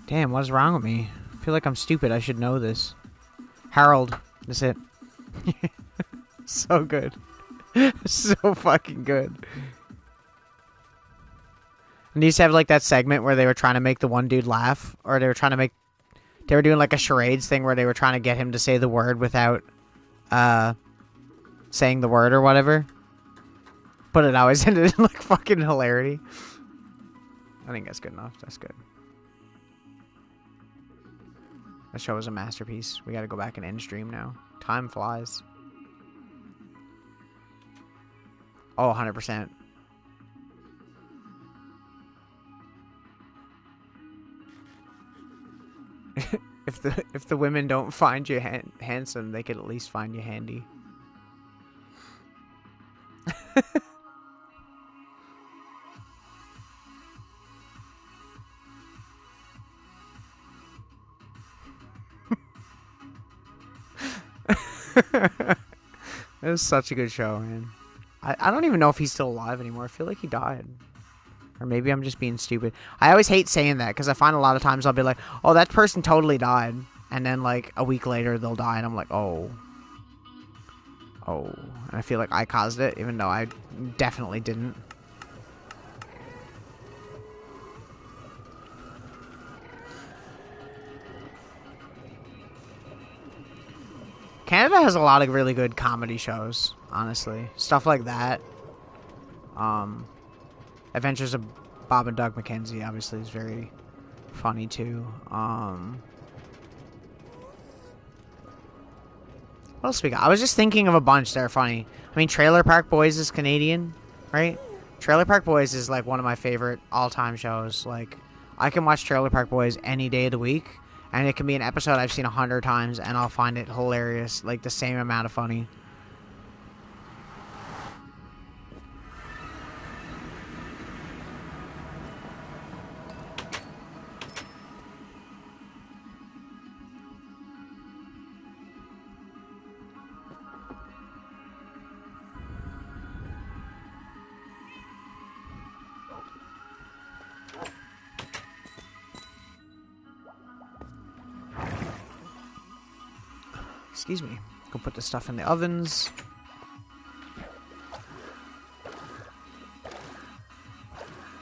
Damn, what is wrong with me? I feel like I'm stupid. I should know this. Harold. That's it. So good. So fucking good. And they used to have like that segment where they were trying to make the one dude laugh. Or they were trying to make... They were doing like a charades thing where they were trying to get him to say the word without saying the word or whatever. But it always ended in like fucking hilarity. I think that's good enough. That's good. That show was a masterpiece. We gotta go back and end stream now. Time flies. Oh, 100%. If the women don't find you handsome, they could at least find you handy. It was such a good show, man. I don't even know if he's still alive anymore. I feel like he died. Or maybe I'm just being stupid. I always hate saying that because I find a lot of times I'll be like, oh, that person totally died. And then, like, a week later, they'll die. And I'm like, oh. Oh. And I feel like I caused it, even though I definitely didn't. Canada has a lot of really good comedy shows, honestly. Stuff like that. Adventures of Bob and Doug McKenzie, obviously, is very funny, too. What else we got? I was just thinking of a bunch that are funny. I mean, Trailer Park Boys is Canadian, right? Trailer Park Boys is, like, one of my favorite all-time shows. Like, I can watch Trailer Park Boys any day of the week, and it can be an episode I've seen 100 times, and I'll find it hilarious, like, the same amount of funny. Excuse me. Go put this stuff in the ovens.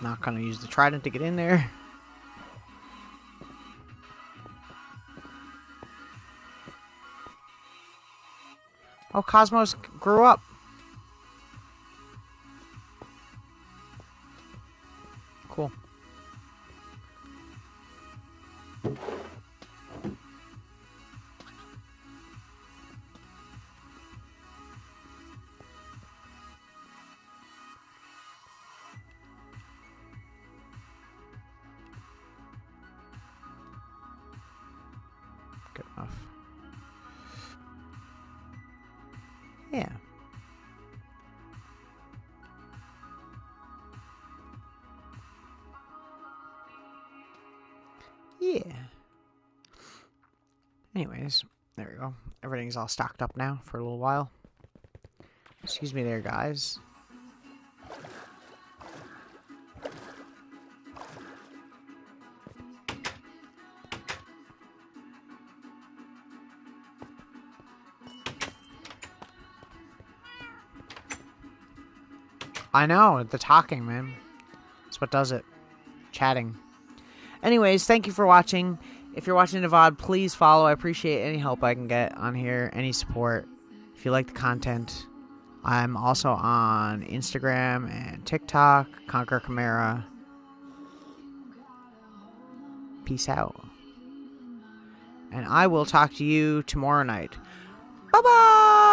Not gonna use the trident to get in there. Oh, Cosmos grew up. Cool. Good enough. Yeah. Yeah. Anyways, there we go. Everything's all stocked up now for a little while. Excuse me there, guys. I know, the talking, man. That's what does it. Chatting. Anyways, thank you for watching. If you're watching the VOD, please follow. I appreciate any help I can get on here, any support. If you like the content, I'm also on Instagram and TikTok, ConkerChimera. Peace out. And I will talk to you tomorrow night. Bye-bye!